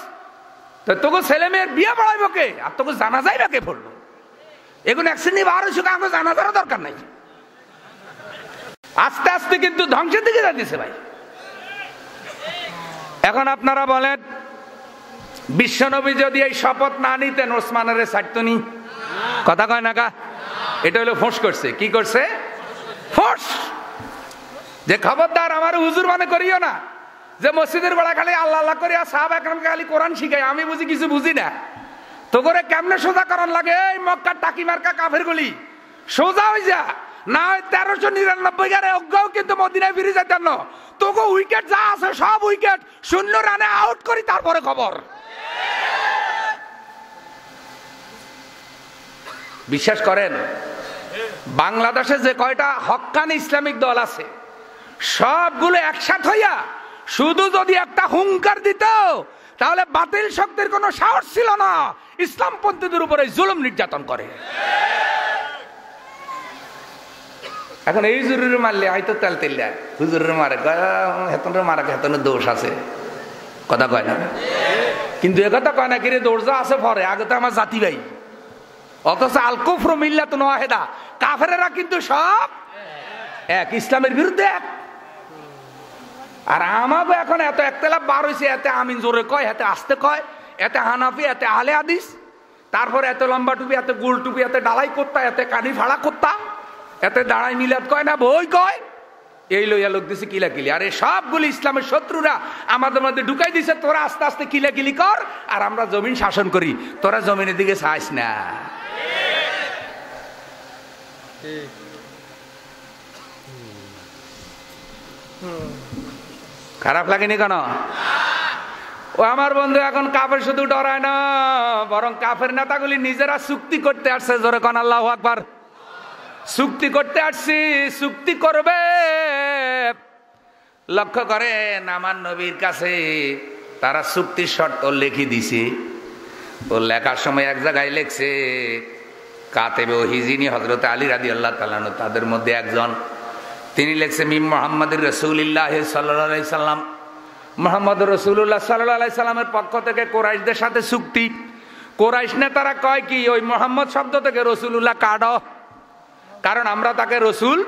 তো তোকে ছেলে মেয়ের বিয়ে পড়াইব কে, আর তোকে জানা যায় না কে পড়লো? এগুলো এক শ্রেণী বারো সুখে আমাকে জানাজারও দরকার নাই। আস্তে আস্তে কিন্তু ধ্বংসের দিকে যাচ্ছে ভাই। এখন আপনারা বলেন, বিশ্বনবী যদি এই শপথ না নিতেন ওসমানের ছাড়তো নি? কথা কয় না কা? এটা হলো ফোঁস করছে। কি করছে? ফোঁস। যে খবরদার আমার হুজুর মনে করিও না যে মসজিদের বেলা খালি আল্লাহ আল্লাহ করি আর সাহাবা একরামকে খালি কোরআন শিখাই, আমি বুঝি কিছু বুঝি না। তো করে কেমনে সোজা করার লাগে? এই মক্কার টাকি মার্কা কাফের গুলি সোজা হয়ে যা না হয় 1399 গারে অজ্ঞাও কিন্তু মদিনায় ফিরে যেতেন না। তোকে উইকেট যা আছে সব উইকেট 0 রানে আউট করি, তারপরে খবর। বিশ্বাস করেন, বাংলাদেশে যে কয়টা হক্কানি ইসলামিক দল আছে সবগুলো একসাথে হইয়া শুধু যদি একটা হুঙ্কার দিত, তাহলে বাতিল শক্তির কোনো সাহস ছিল না ইসলামপন্থীদের উপরে জুলুম নির্যাতন করে। এখন এই হুজুরের মারলে হয়তো তেল তেল হুজুরের মারে হেতনের মারা হেতনের দোষ আছে। কথা কয় না? কিন্তু এ কথা কয় না কিরে দোষ যা আছে পরে, আগে তো আমার জাতি ভাই। অথচ আল কুফরু মিল্লাতুন ওয়াহিদা, কাফেরেরা কিন্তু সব এক, ইসলামের বিরুদ্ধে এক। আর আমাকে এখন এত একতলাপ বার হয়েছে, এতে আমিন জোরে কয়, এতে আস্তে কয়, এতে হানাফি, এতে আহলে হাদিস, তারপরে এত লম্বা টুপি, এত গোল টুপি, এতে ডালাই করতা, এতে কানি ফাড়া করতা, এতে দাঁড়াই মিলাদ কয় না বই কয়, এই লইয়া লোক দিছে কিলাকিলি। আর এই সবগুলি ইসলামের শত্রুরা আমাদের মধ্যে ঢুকাই দিছে। তোরা আস্তে আস্তে কিলাকিলি কর, আর আমরা জমিন শাসন করি, তোরা জমিনের দিকে চাইস না। খারাপ লাগেনি কেন? ও আমার বন্ধু, এখন কাফের শুধু ডরায় না, বরং কাফের নেতাগুলি নিজেরা চুক্তি করতে আসছে। জোরে কোন আল্লাহু আকবার। চুক্তি করতে আসছি, চুক্তি করবে। লক্ষ্য করেন, আমার নবীর কাছে তারা চুক্তির শর্ত লিখে দিছে। ও লেখার সময় এক জায়গায় লেখছে কাতেবে ওহী যিনি হযরত আলী রাদিয়াল্লাহু তাআলা আনহু, তাদের মধ্যে একজন, তিনি লেখছে মিম মুহাম্মাদুর রাসূলুল্লাহ সাল্লাল্লাহু আলাইহি সাল্লাম, মুহাম্মদুর রাসূলুল্লাহ সাল্লাল্লাহু আলাইহি সাল্লামের পক্ষ থেকে কুরাইশদের সাথে চুক্তি। কুরাইশ নেতারা কয় কি, ওই মুহাম্মদ শব্দ থেকে রাসূলুল্লাহ কাটো, কারণ আমরা তাকে রসুল,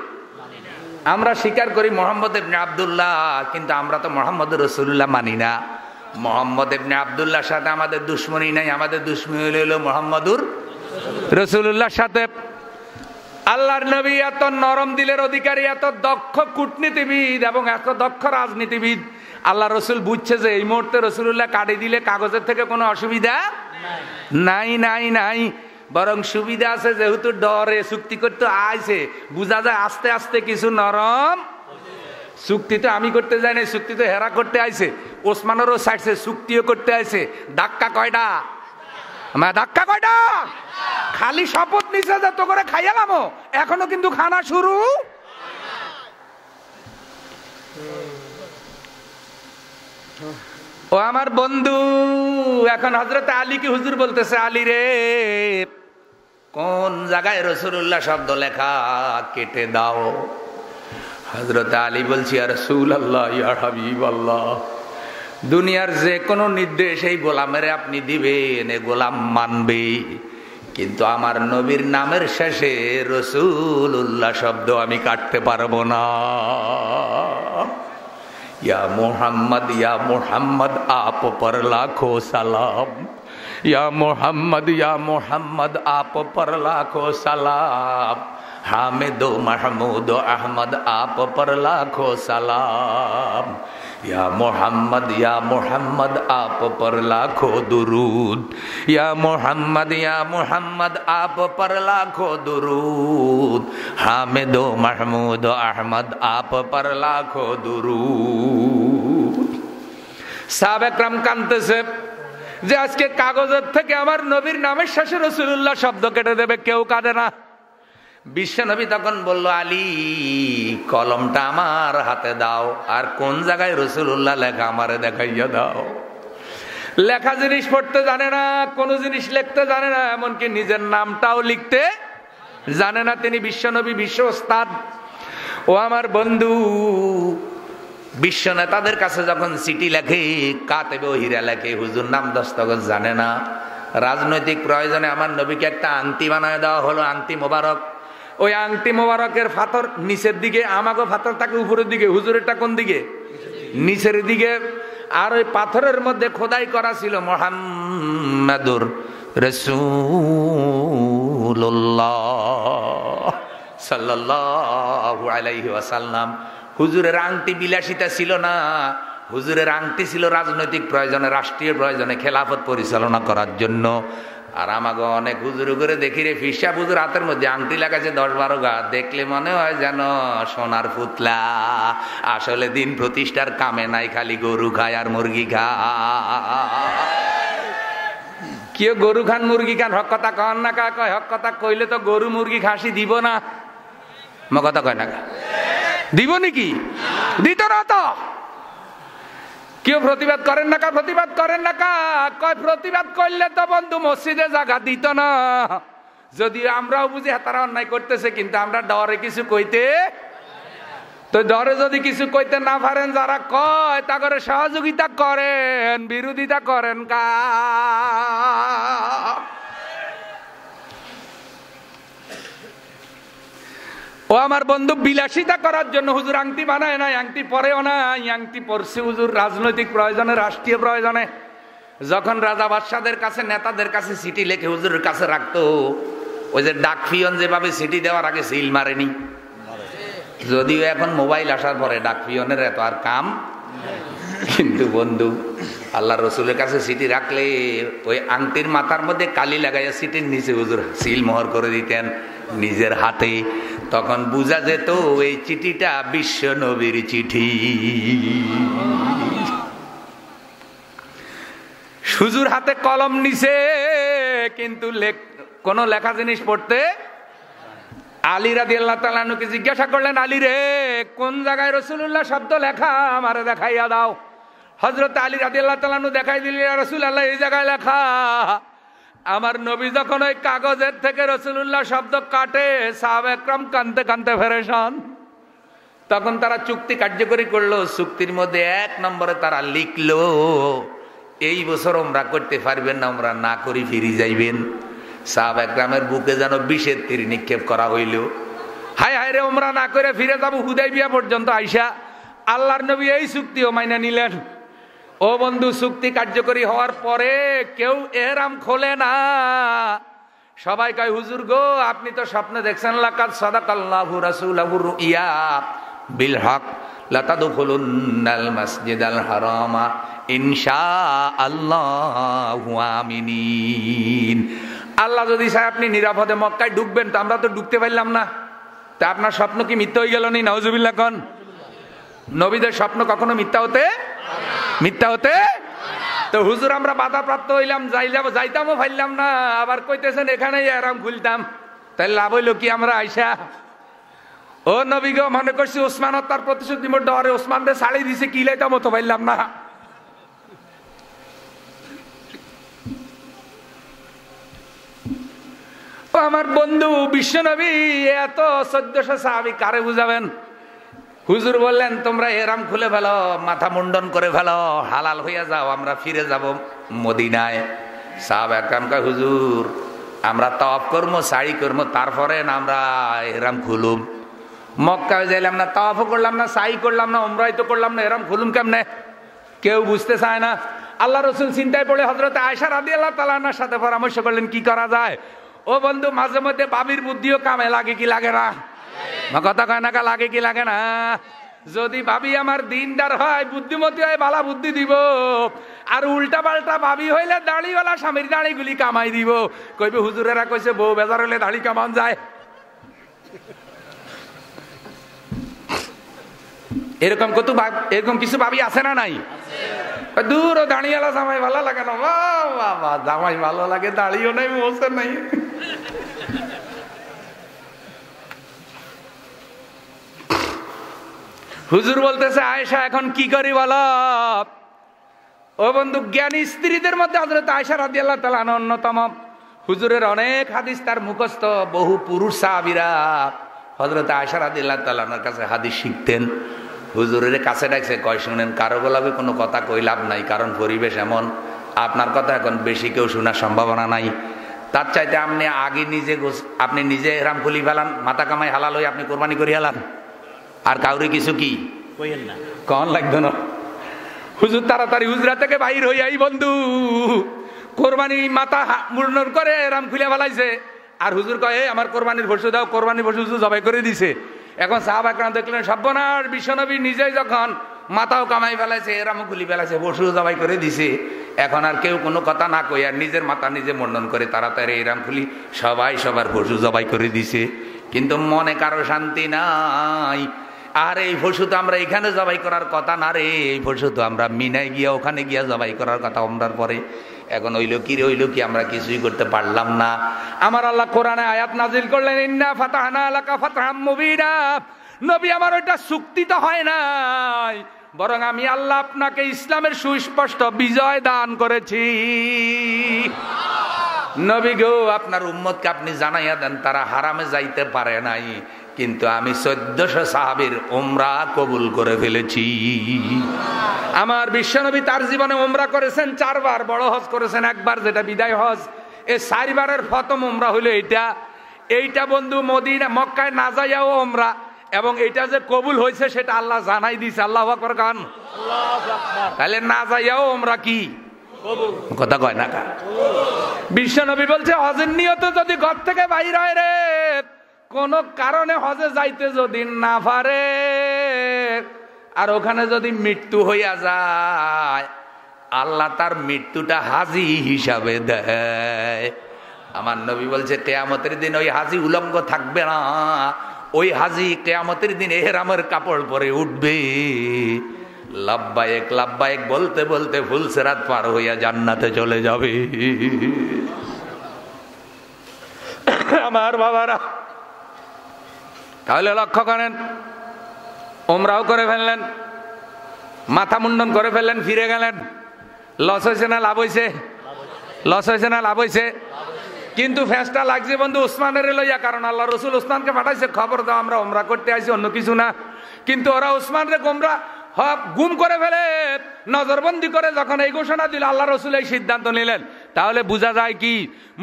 আমরা স্বীকার করি মুহাম্মদ ইবনে আব্দুল্লাহ, কিন্তু আমরা তো মুহাম্মদ রাসূলুল্লাহ মানি না। মুহাম্মদ ইবনে আব্দুল্লাহর সাথে আমাদের দুশমনী নাই, আমাদের দুশমনী হলো মুহাম্মদুর রাসূলুল্লাহর সাথে। আল্লাহর নবী এত নরম দিলের অধিকারী, এত দক্ষ কূটনীতিবিদ এবং এত দক্ষ রাজনীতিবিদ, আল্লাহ রসুল বুঝছে যে এই মুহূর্তে রাসূলুল্লাহ কাটি দিলে কাগজের থেকে কোনো অসুবিধা নাই নাই নাই, বরং সুবিধা আছে। যেহেতু ডরে চুক্তি করতে আইছে, বুঝা যায় আস্তে আস্তে কিছু নরম। চুক্তি তো আমি করতে যাই না, চুক্তি তো হেরা করতে আইছে, ওসমানেরও ছাড়ছে, চুক্তিও করতে আইছে। ধাক্কা কয়টা? ধাক্কা কয়টা? খালি শপথ নিছে যে তো করে খাইয়ালাম, এখনো কিন্তু খানা শুরু। ও আমার বন্ধু, এখন হযরত আলীকে হুজুর বলতেছে, আলী রে, কোন জায়গায় রাসূলুল্লাহ শব্দ লেখা কেটে দাও। হযরত আলী বলছি, ইয়া রাসূলুল্লাহ, ইয়া হাবিবাল্লাহ, দুনিয়ার যে কোনো নির্দেশ এই গোলামের আপনি দিবেন, এ গোলাম মানবে। কিন্তু আমার নবীর নামের শেষে রাসূলুল্লাহ শব্দ আমি কাটতে পারবো না। या मोहम्मद आप पर लाखों सलाम, या मोहम्मद आप पर लाखों सलाम, हामिदो महमूद अहमद आप पर लाखों सलाम, या मोहम्मद आप पर लाखों दुरूद, या मोहम्मद आप पर लाखों दुरूद, हामिदो महमूद अहमद आप पर लाखों दुरूद। साहब একরাম কাঁদতেছে যে আজকে কাগজের থেকে আমার নবীর নামের শেষে রাসূলুল্লাহ শব্দ কেটে দেবে, কেউ কাঁদে না। বিশ্বনবী তখন বলল, আলী কলমটা আমার হাতে দাও, আর কোন জায়গায় রাসূলুল্লাহ লেখা আমারে দেখাইয়া দাও। লেখা জিনিস পড়তে জানে না, কোন জিনিস লিখতে জানে না, এমনকি নিজের নামটাও লিখতে জানে না। তিনি বিশ্বনবী, বিশ্ব ওস্তাদ। ও আমার বন্ধু, বিশ্ব নেতাদের কাছে যখন চিঠি লেখে, কাতেবে ওহিরা লেখে, হুজুর নাম দস্তখত জানে না। রাজনৈতিক প্রয়োজনে আমার নবীকে একটা আংটি বানায় দেওয়া হলো, আংটি মোবারক। ওই আংটি মোবারকের ফাতর নিচের দিকে, আমাকে ফাতর থাকে উপরের দিকে, হুজুরেরটা কোন দিকে? নিচের দিকে। আর ওই পাথরের মধ্যে খোদাই করা ছিল মুহাম্মাদুর রাসূলুল্লাহ সাল্লাল্লাহু আলাইহি ওয়াসাল্লাম। হুজুরের আংটি বিলাসিতা ছিল না, হুজুরের আংটি ছিল রাজনৈতিক প্রয়োজনে, রাষ্ট্রীয় প্রয়োজনে, খেলাফত পরিচালনা করার জন্য। আর আমাকে অনেক হুজুর করে দেখি রে, ফিসা হুজুর হাতের মধ্যে আংটি লাগাছে 10-12 গা, দেখলে মনে হয় যেন সোনার পুতলা। আসলে দিন প্রতিষ্ঠার কামে নাই, খালি গরু খায় আর মুরগি খায়। কেউ গরু খান মুরগি খান, হক কথা কন না কা? কয় হক কথা কইলে তো গরু মুরগি খাসি দিব না, মো কথা কয় না কা? দিব নাকি? দিত না তো। কেউ প্রতিবাদ করেন না কা? প্রতিবাদ করেন না কা? কয় প্রতিবাদ করলে তো বন্ধু মসজিদে জায়গা দিত না। যদি আমরাও বুঝি তারা অন্যায় করতেছে, কিন্তু আমরা ডরে কিছু কইতে, তো ডরে যদি কিছু কইতে না পারেন, যারা কয় তা করে সহযোগিতা করেন, বিরোধিতা করেন কা? ও আমার বন্ধু, বিলাসিতা করার জন্য হুজুর আংটি বানায় নাই, আংটি পরেও না, আংটি পরছে হুজুর রাজনৈতিক প্রয়োজনে, রাষ্ট্রীয় প্রয়োজনে। যখন রাজা বাদশাদের কাছে, নেতাদের কাছে চিঠি লেখে হুজুরের কাছে রাখতো, ওই যে ডাক পিয়ন যেভাবে চিঠি দেওয়ার আগে সিল মারেনি, যদিও এখন মোবাইল আসার পরে ডাক পিয়নের এত আর কাম, কিন্তু বন্ধু আল্লাহ রসুলের কাছে চিঠি রাখলে ওই আংটির মাথার মধ্যে কালি লাগাইয়া চিঠির নিচে হুজুর সিল মোহর করে দিতেন নিজের হাতে। তখন বুঝা যেত এই চিঠিটা বিশ্ব নবীর চিঠি। হুজুর হাতে কলম নিছে, কিন্তু কোন লেখা জিনিস পড়তে। আলী রাদিয়াল্লাহু তাআলা আনহুকে জিজ্ঞাসা করলেন, আলী রে কোন জায়গায় রাসূলুল্লাহ শব্দ লেখা আমারে দেখাইয়া দাও। হযরত আলী রাদিয়াল্লাহু তাআলা আনহু দেখাই দিলেন, ইয়া রাসূলুল্লাহ এই জায়গায় লেখা। আমার নবী যখন ওই কাগজের থেকে রাসূলুল্লাহ শব্দ কাটে, সাহাবা একরাম কাঁদতে কাঁদতে পেরেশান। তখন তারা চুক্তি কার্যকরী করলো। চুক্তির মধ্যে 1 নম্বরে তারা লিখলো, এই বছর ওমরা করতে পারবেন না, ওমরা না করি ফিরে যাইবেন। সাহাবা একরামের বুকে যেন বিষের তীর নিক্ষেপ করা হইল। হায় হায় রে, ওমরা না করে ফিরে যাবো হুদাইবিয়া পর্যন্ত আইসা। আল্লাহর নবী এই চুক্তিও মাইনা নিলেন। ও বন্ধু, চুক্তি কার্যকরী হওয়ার পরে কেউ এহরাম খোলে না। সবাই কয়, হুজুর গো আপনি তো স্বপ্নে দেখছেন, লাকাদ সাদাকাল্লাহু রাসূলাহু রুইয়া বিল হক লাতাদখুলুন্নাল মাসজিদাল হারামা ইনশাআল্লাহু আমিনিন। আল্লাহ যদি চায় আপনি নিরাপদে মক্কায় ঢুকবেন, তো আমরা তো ঢুকতে পারলাম না। তা আপনার স্বপ্ন কি মিথ্যা হয়ে গেল নি? নাউজুবিল্লাহ কোন। নবীদের স্বপ্ন কখনো মিথ্যা হতে তো হুজুর আমরা বাধাপ্রাপ্ত হইলাম, যাইতামও পাইলাম না, আবার কইতেছেন এখানেই আরাম খুলতাম, তাই লাভ হইল কি আমরা আইসা? ও নবী গো, মনে করছি ওসমান তার প্রতিশোধ নিব, ডরে ওসমান রে ছাড়ি দিছে, কি লাইতাম তো পাইলাম না। ও আমার বন্ধু, বিশ্ব নবী এত 1400 সাহাবী কারে বুঝাবেন? হুজুর বললেন, তোমরা এরাম খুলে ফেলো, মাথা মুন্ডন করে ফেলো, হালাল হইয়া যাও, আমরা ফিরে যাব মদিনায়। সাহাবা একরাম কয়, হুজুর আমরা তাওয়াফ করবো, সাই করবো, তারপরে না আমরা এহরাম খুলুম। মক্কায় যাইলাম না, তাওয়াফও করলাম না, সাই করলাম না, উমরাই তো করলাম না, এহরাম খুলুম কেমনে? কেউ বুঝতে চায় না। আল্লাহ রসুল চিন্তায় পড়ে হযরত আয়েশা রাদিয়াল্লাহু তাআলা আনহার সাথে পরামর্শ করলেন কি করা যায়। ও বন্ধু, মাঝে মধ্যে বাবির বুদ্ধিও কামে লাগে কি লাগে না? কথা কয় না, লাগে কি লাগে না? যদি ভাবি আমার দিনদার হয়, বুদ্ধিমতী হয়, বালা বুদ্ধি দিব। আর উল্টা পাল্টা ভাবি হইলে দাড়িওয়ালা স্বামীর দাড়িগুলি কামাই দিব। কইবে হুজুরেরা কইছে বউ বেজার হলে দাড়ি কামান যায়। এরকম কত এরকম কিছু ভাবি আছে না নাই? দূর ও দাড়িওয়ালা জামাই ভালো লাগে না, বাবা জামাই ভালো লাগে, দাড়িও নাই, মোছে নাই। হুজুর বলতেছে আয়েশা এখন কি করি বলো? ও বন্ধু, জ্ঞানী স্ত্রীদের মধ্যে হযরত আয়েশা রাদিয়াল্লাহু তাআলা অন্যতম। হুজুরের অনেক হাদিস তার মুখস্থ। বহু পুরুষ সাহাবীরা হযরত আয়েশা রাদিয়াল্লাহু তাআলার কাছে হাদিস শিখতেন। হুজুরের কাছে ডাকছে, কয় শুনেন, কারো গোলাপে কোনো কথা কই লাভ নাই, কারণ পরিবেশ এমন, আপনার কথা এখন বেশি কেউ শোনার সম্ভাবনা নাই। তার চাইতে আপনি আগে আপনি নিজে ইহরাম খুলি ফেলান, মাথা কামাই হালাল হয়ে আপনি কোরবানি করি হালান, আর কাউরি কিছু কি কইেন না, কন লাগবে না। হুজুর তাড়াতাড়ি হুজরা থেকে বাইর হইয়াই বন্ধু কোরবানি মাথা মুন্ডন করে ইহরাম খুলে ফেলাইছে। আর হুজুর কয়, আমার কোরবানির পশু দাও। কোরবানির পশু হুজুর জবাই করে দিছে। এখন সাহাবা একরাম দেখলেন সর্বনাশ, বিশ্বনবী নিজেই যখন মাথাও কামাই ফেলাইছে, ইহরামও খুলি ফেলাইছে, পশু জবাই করে দিছে, এখন আর কেউ কোনো কথা না কই আর নিজের মাথা নিজে মুন্ডন করে তাড়াতাড়ি ইহরাম খুলি সবাই সবার পশু জবাই করে দিছে। কিন্তু মনে কারো শান্তি নাই। আর এই পশু তো আমরা এখানে জবাই করার কথা না রে, এই পশু তো আমরা মিনায় গিয়া ওখানে গিয়া জবাই করার কথা আমরার পরে। এখন হইল কি রে, হইল কি, আমরা কিছুই করতে পারলাম না। আমার আল্লাহ কোরআনে আয়াত নাজিল করলেন, ইন্না ফাতাহনা লাকা ফাতহাম মুবিনা। নবী আমার ওইটা চুক্তি তো হয় নাই, বরং আমি আল্লাহ আপনাকে ইসলামের সুস্পষ্ট বিজয় দান করেছি। নবী গো, আপনার উম্মতকে আপনি জানাইয়া দেন তারা হারামে যাইতে পারে নাই, কিন্তু আমি 1400 সাহাবীর উমরা কবুল করে ফেলেছি। আমার বিশ্বনবী তার জীবনে উমরা করেছেন 4 বার, বড় হজ করেছেন 1 বার, যেটা বিদায় হজ। এই 4 বারের প্রথম উমরা হইলো এইটা বন্ধু মদিনা মক্কায় না যাইয়াও উমরা, এবং এটা যে কবুল হয়েছে সেটা আল্লাহ জানাই দিয়েছে। আল্লাহু আকবার কান। তাহলে না যাইয়াও উমরা কি কথা কয় না কা? বিশ্বনবী বলছে হজের নিয়ত যদি ঘর থেকে বাইর হয় রে, কোন কারণে হজে যাইতে যদি না পারে, আর ওখানে যদি মৃত্যু হইয়া যায়, আল্লাহ তার মৃত্যুটা হাজি হিসাবে দেয়। আমার নবী বলছে কিয়ামতের দিন ওই হাজি উলঙ্গ থাকবে না, ওই হাজি কিয়ামতের দিন ইহরামের কাপড় পরে উঠবে, লাব্বায়েক লাব্বায়েক বলতে বলতে ফুলসিরাত পার হইয়া জান্নাতে চলে যাবে। আমার বাবারা, তাহলে লক্ষ্য করেন, উমরাও করে ফেললেন, মাথা মুন্ডন করে ফেললেন, ফিরে গেলেন। লস হয়েছে না লাভ হয়েছে? লস হয়েছে না লাভ হয়েছে? কিন্তু ফেসটা লাগছে বন্ধু উসমানের লইয়া, কারণ আল্লাহ রসুল উসমানকে পাঠাইছে, খবর দাও আমরা উমরা করতে আইছি, অন্য কিছু না। কিন্তু ওরা উসমানরে গুম করে ফেলে, নজরবন্দি করে যখন এই ঘোষণা দিল, আল্লাহ রসুল এই সিদ্ধান্ত নিলেন। তাহলে বোঝা যায় কি,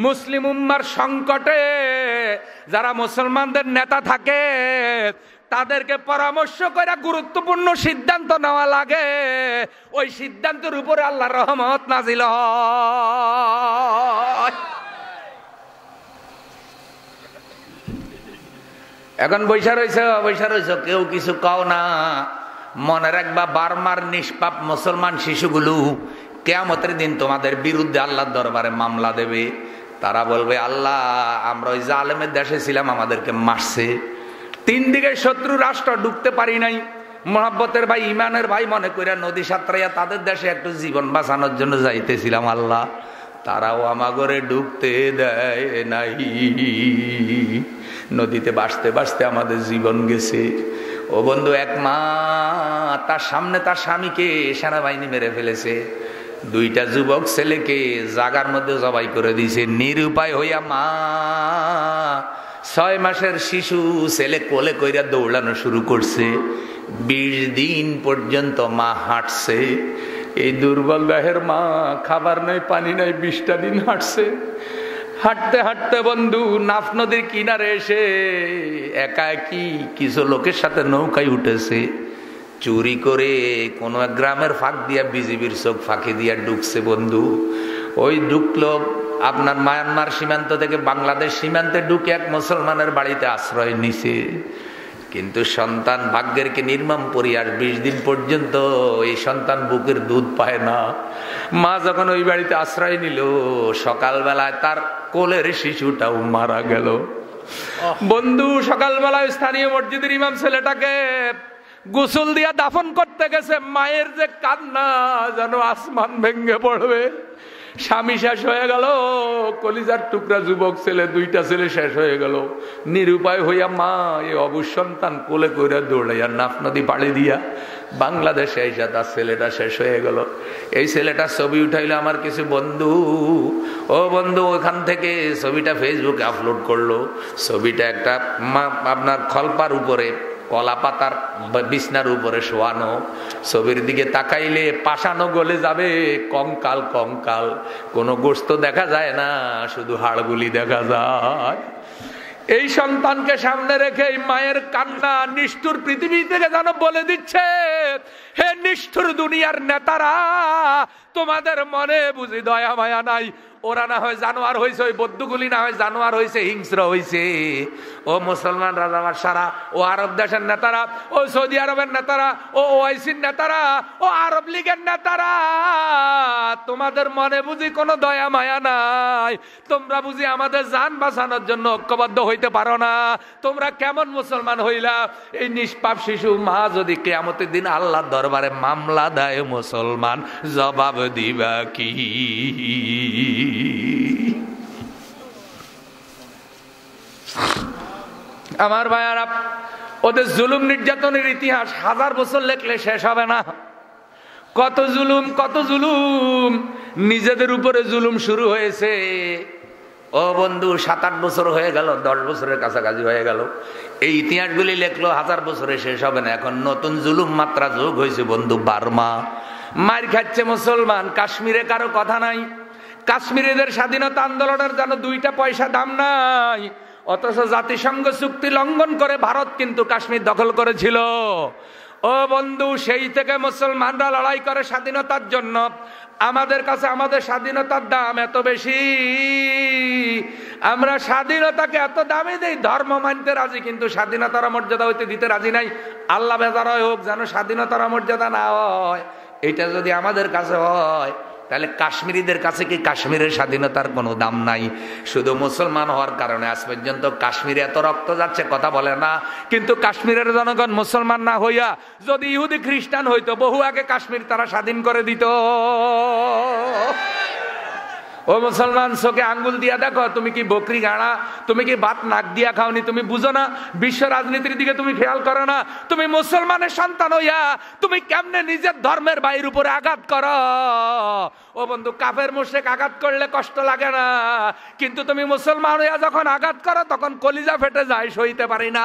মুসলিম উম্মার সংকটে যারা মুসলমানদের নেতা থাকে তাদেরকে পরামর্শ করে গুরুত্বপূর্ণ সিদ্ধান্ত নেওয়া লাগে, ওই সিদ্ধান্তের উপরে আল্লাহর রহমত নাজিল হয়। এখন বৈশা রয়েছে কেউ কিছু কও না। মনে রাখবা, বার্মার নিষ্পাপ মুসলমান শিশুগুলো কিয়ামতের দিন তোমাদের বিরুদ্ধে আল্লাহর দরবারে মামলা দেবে। তারা বলবে, আল্লাহ আমরা ওই জালেমের দেশে ছিলাম, আমাদেরকে মারছে, 3 দিকে শত্রু রাষ্ট্র, ঢুকতে পারি নাই, মহব্বতের ভাই ইমানের ভাই মনে করে নদী সাঁতরাইয়া তাদের দেশে একটু জীবন বাঁচানোর জন্য যাইতেছিলাম, আল্লাহ তারাও আমাগরে ঢুকতে দেয় নাই, নদীতে বাঁচতে বাঁচতে আমাদের জীবন গেছে। ও বন্ধু, এক মা তার সামনে তার স্বামীকে সেনাবাহিনী মেরে ফেলেছে, 2টা যুবক ছেলেকে জাগার মধ্যে জবাই করে দিয়েছে, নিরুপায় হইয়া মা 6 মাসের শিশু ছেলে কোলে কইরা দৌড়ানো শুরু করছে। 20 দিন পর্যন্ত মা হাঁটছে। এই দুর্বল দেহের মা, খাবার নাই পানি নাই, 20টা দিন হাঁটছে। হাঁটতে হাঁটতে বন্ধু নাফ নদীর কিনারে এসে একাকী কিছু লোকের সাথে নৌকায় উঠেছে, চুরি করে কোন এক গ্রামের ফাঁক দিয়া বিজিবির চোখ ফাঁকি দিয়া ঢুকছে বন্ধু। ওই ঢুকলো আপনার মায়ানমার সীমান্ত থেকে বাংলাদেশ সীমান্তে ঢুকে এক মুসলমানের বাড়িতে আশ্রয় নিছে। কিন্তু সন্তান ভাগ্যের কি নির্মম পরিহাস, 20 দিন পর্যন্ত এই সন্তান বুকের দুধ পায় না। মা যখন ওই বাড়িতে আশ্রয় নিল, সকালবেলায় তার কোলের শিশুটাও মারা গেল বন্ধু। সকালবেলায় স্থানীয় মসজিদের ইমাম ছেলেটাকে গোসল দিয়া দাফন করতে গেছে, মায়ের যে কান্না যেন আসমান ভেঙে পড়বে। স্বামী শেষ হয়ে গেল, কলিজার টুকরা যুবক ছেলে, 2টা ছেলে শেষ হয়ে গেল। নিরুপায় হইয়া মা এই অবুঝ সন্তান কোলে কইরা দৌড়াইয়া নাফ নদী পাড়ি দিয়া বাংলাদেশে এসে তার ছেলেটা শেষ হয়ে গেল। এই ছেলেটার ছবি উঠাইলো আমার কিছু বন্ধু। ও বন্ধু, ওখান থেকে ছবিটা ফেসবুকে আপলোড করলো। ছবিটা একটা আপনার খলপার উপরে, কলা পাতার বিছনার উপরে শোয়ানো। ছবির দিকে তাকাইলে পাশানো গলে যাবে, কঙ্কাল কঙ্কাল, কোনো গোস্ত দেখা যায় না, শুধু হাড়গুলি দেখা যায়। এই সন্তানকে সামনে রেখে এই মায়ের কান্না নিষ্ঠুর পৃথিবী থেকে যেন বলে দিচ্ছে, হে নিষ্ঠুর দুনিয়ার নেতারা, তোমাদের মনে বুঝি দয়া মায়া নাই? ওরা না হয় জানোয়ার হয়েছে, ওই বৌদ্ধগুলি না হয় জানোয়ার হয়েছে, হিংস্র হয়েছে। ও মুসলমান রাজা বাদশারা, ও আরব দেশের নেতারা, ও সৌদি আরবের নেতারা, ও ওআইসির নেতারা, ও আরব লীগের নেতারা, তোমাদের মনে বুঝি কোনো দয়া মায়া নাই? তোমরা বুঝি আমাদের জান বাঁচানোর জন্য ঐক্যবদ্ধ হইতে পারো না? তোমরা কেমন মুসলমান হইলা? এই নিষ্পাপ শিশু মা যদি কিয়ামতের দিন আল্লাহর দরবারে মামলা দেয়, মুসলমান জবাব দিবা কি? আমার ভাইয়ারা, ওদের জুলুম নির্যাতনের ইতিহাস 1000 বছর লেখলে শেষ হবে না। কত জুলুম, কত জুলুম, নিজেদের উপরে জুলুম শুরু হয়েছে। ও বন্ধু, 7-8 বছর হয়ে গেল, 10 বছরের কাছাকাছি হয়ে গেল। এই ইতিহাসগুলি লেখলো 1000 বছরে শেষ হবে না। এখন নতুন জুলুম মাত্রা যোগ হয়েছে বন্ধু, বার্মা। মার খাচ্ছে মুসলমান, কাশ্মীরে কারো কথা নাই। কাশ্মীরিদের স্বাধীনতা আন্দোলনের যেন 2টা পয়সা দাম নাই, অথচ জাতিসংঘ চুক্তি লঙ্ঘন করে ভারত কিন্তু কাশ্মীর দখল করেছিল। ও বন্ধু, সেই থেকে মুসলমানরা লড়াই করে স্বাধীনতার জন্য। আমাদের কাছে আমাদের স্বাধীনতার দাম এত বেশি, আমরা স্বাধীনতাকে এত দামে দেই, ধর্ম মানতে রাজি কিন্তু স্বাধীনতার মর্যাদা হইতে দিতে রাজি নাই। আল্লাহ বেজার হোক যেন স্বাধীনতার মর্যাদা না হয়। এটা যদি আমাদের কাছে হয়, তাহলে কাশ্মীরিদের কাছে কি কাশ্মীরের স্বাধীনতার কোনো দাম নাই? শুধু মুসলমান হওয়ার কারণে আজ পর্যন্ত কাশ্মীরে এত রক্ত যাচ্ছে, কথা বলে না। কিন্তু কাশ্মীরের জনগণ মুসলমান না হইয়া যদি ইহুদি খ্রিস্টান হইতো, বহু আগে কাশ্মীর তারা স্বাধীন করে দিত। ও মুসলমান, চোখে আঙ্গুল দিয়া দেখো, তুমি কি বকরি গাড়া, তুমি কি ভাত নাক দিয়া খাওনি? তুমি বুঝো না? বিশ্ব রাজনীতির দিকে তুমি খেয়াল করো না? তুমি মুসলমানের সন্তান হইয়া তুমি কেমনে নিজের ধর্মের ভাইয়ের উপরে আঘাত করো? ও বন্ধু, কাফের মুশরিক আঘাত করলে কষ্ট লাগে না, কিন্তু তুমি মুসলমান হইয়া যখন আঘাত করো তখন কলিজা ফেটে যায়, সইতে পারি না।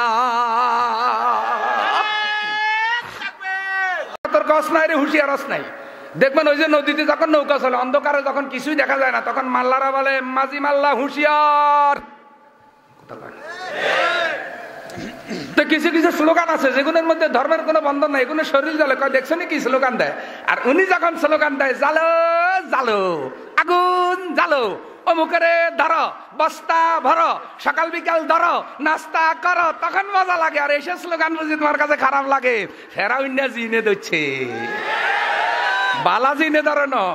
তোর কস নাই রে, হুঁশিয়ারস নাই। দেখবেন ওই যে নদীতে যখন নৌকা চলে, অন্ধকারে যখন কিছুই দেখা যায় না, তখন মাল্লারা বলে মাঝি মাল্লা হুঁশিয়ার। তো কিছু কিছু স্লোগান আছে যেগুলোর মধ্যে ধর্মের কোনো বন্ধন নাই, এগুলো শরীর জ্বলে। কয় দেখছো কি স্লোগান দেয়? আর উনি যখন স্লোগান দেয়, জালো জালো, আগুন জালো, অমুকেরে ধরো, বস্তা ভরো, সকাল বিকাল ধরো, নাস্তা করো, তখন মজা লাগে। আর এইসব স্লোগান বুঝি তোমার কাছে খারাপ লাগে? ফেরাও ইন্ডিয়া জিনে দিচ্ছে, বালাজি নে ধরো।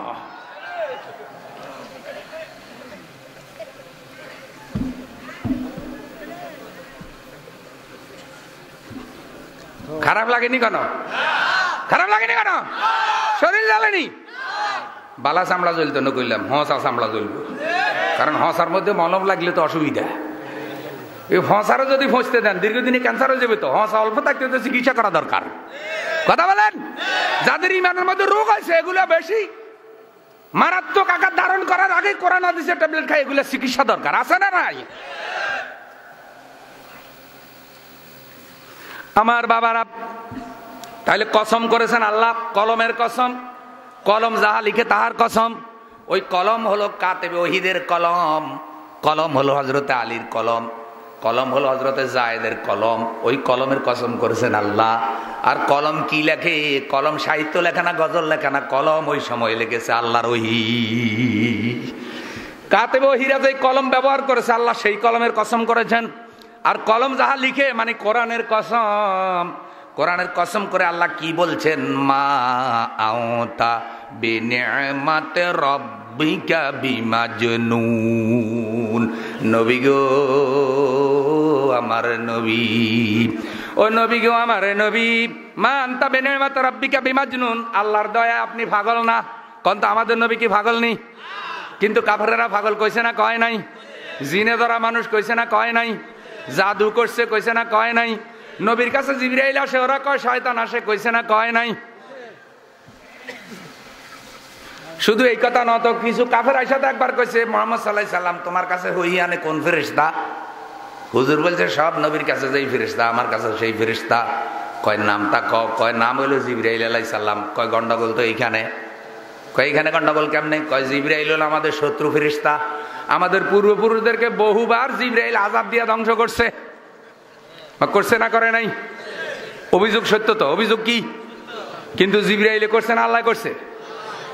খারাপ লাগেনি কেন? খারাপ লাগেনি কেন? শরীর জ্বালেনি? বালা চামড়া জ্বলতো না কইলাম, হসা চামড়া জ্বলবো। কারণ হসার মধ্যে মলম লাগলে তো অসুবিধা। এই হসারও যদি ফসতে দেন দীর্ঘদিনে ক্যান্সার হয়ে যাবে। তো হসা অল্প থাকতে তো চিকিৎসা করা দরকার। কথা বলেন? যাদের ইমানের মধ্যে রোগ আছে এগুলো বেশি মারাত্মক আকার ধারণ করার আগে কোরআন হাদিসের ট্যাবলেট খায়, এগুলো চিকিৎসা দরকার আছে না নাই? আমার বাবারা, তাহলে কসম করেছেন আল্লাহ, কলমের কসম। কলম যাহা লিখে তাহার কসম। ওই কলম হলো কাতেবে ওহীদের কলম। কলম হলো হযরতে আলীর কলম, কলম হলো হযরতে যায়েদের কলম। ওই কলমের কসম করেছেন আল্লাহ। আর কলম কি লেখে? কলম সাহিত্য লেখা না, গজল লেখা না, কলম ওই সময় লিখেছে আল্লাহর ওহী। কাতেব ওহীরা যে কলম ব্যবহার করেছে আল্লাহ সেই কলমের কসম করেছেন। আর কলম যাহা লিখে মানে কোরআনের কসম, কোরআনের কসম করে আল্লাহ কি বলছেন? মা আওতা বিনিআমাতি রাব্বিকা বিমাজনুন। নবী গো আমার নবী, ও নবী গো আমার নবী, মা আনতা বিনিআমাতি রাব্বিকা বিমাজনুন। আল্লাহর দয়া আপনি পাগল না। কোন তো আমাদের নবী কি পাগল নেই? কিন্তু কাফেরেরা পাগল কইছে না কয় নাই? জিনে ধরা মানুষ কইছে না কয় নাই? জাদু করছে কইছে না কয় নাই? নবীর কাছে জিবরাইল আসে ওরা কয় শয়তান আসে কইছে না কয় নাই? শুধু এই কথা না, তো কিছু কাফের আইসা তো একবার কইছে মুহাম্মদ সাল্লাল্লাহু আলাইহি সাল্লাম তোমার কাছে হই আনে কোন ফেরেশতা? হুজুর বলছে সব নবীর কাছে যেই ফেরেশতা আমার কাছে সেই ফেরেশতা। কয় নামটা কয় নাম হলো জিবরাইল আলাইহিস সালাম। কয় গন্ডগোল তো এইখানে। কয় এইখানে গন্ডগোল কেমনে? কয় জিবরাইল হলো আমাদের শত্রু ফেরেশতা। আমাদের পূর্বপুরুষদেরকে বহুবার জিবরাইল আযাব দিয়ে ধ্বংস করছে। করছে না করে নাই? অভিযোগ সত্য তো? অভিযোগ কি? কিন্তু জিবরাইলে করছে না আল্লাহ করছে?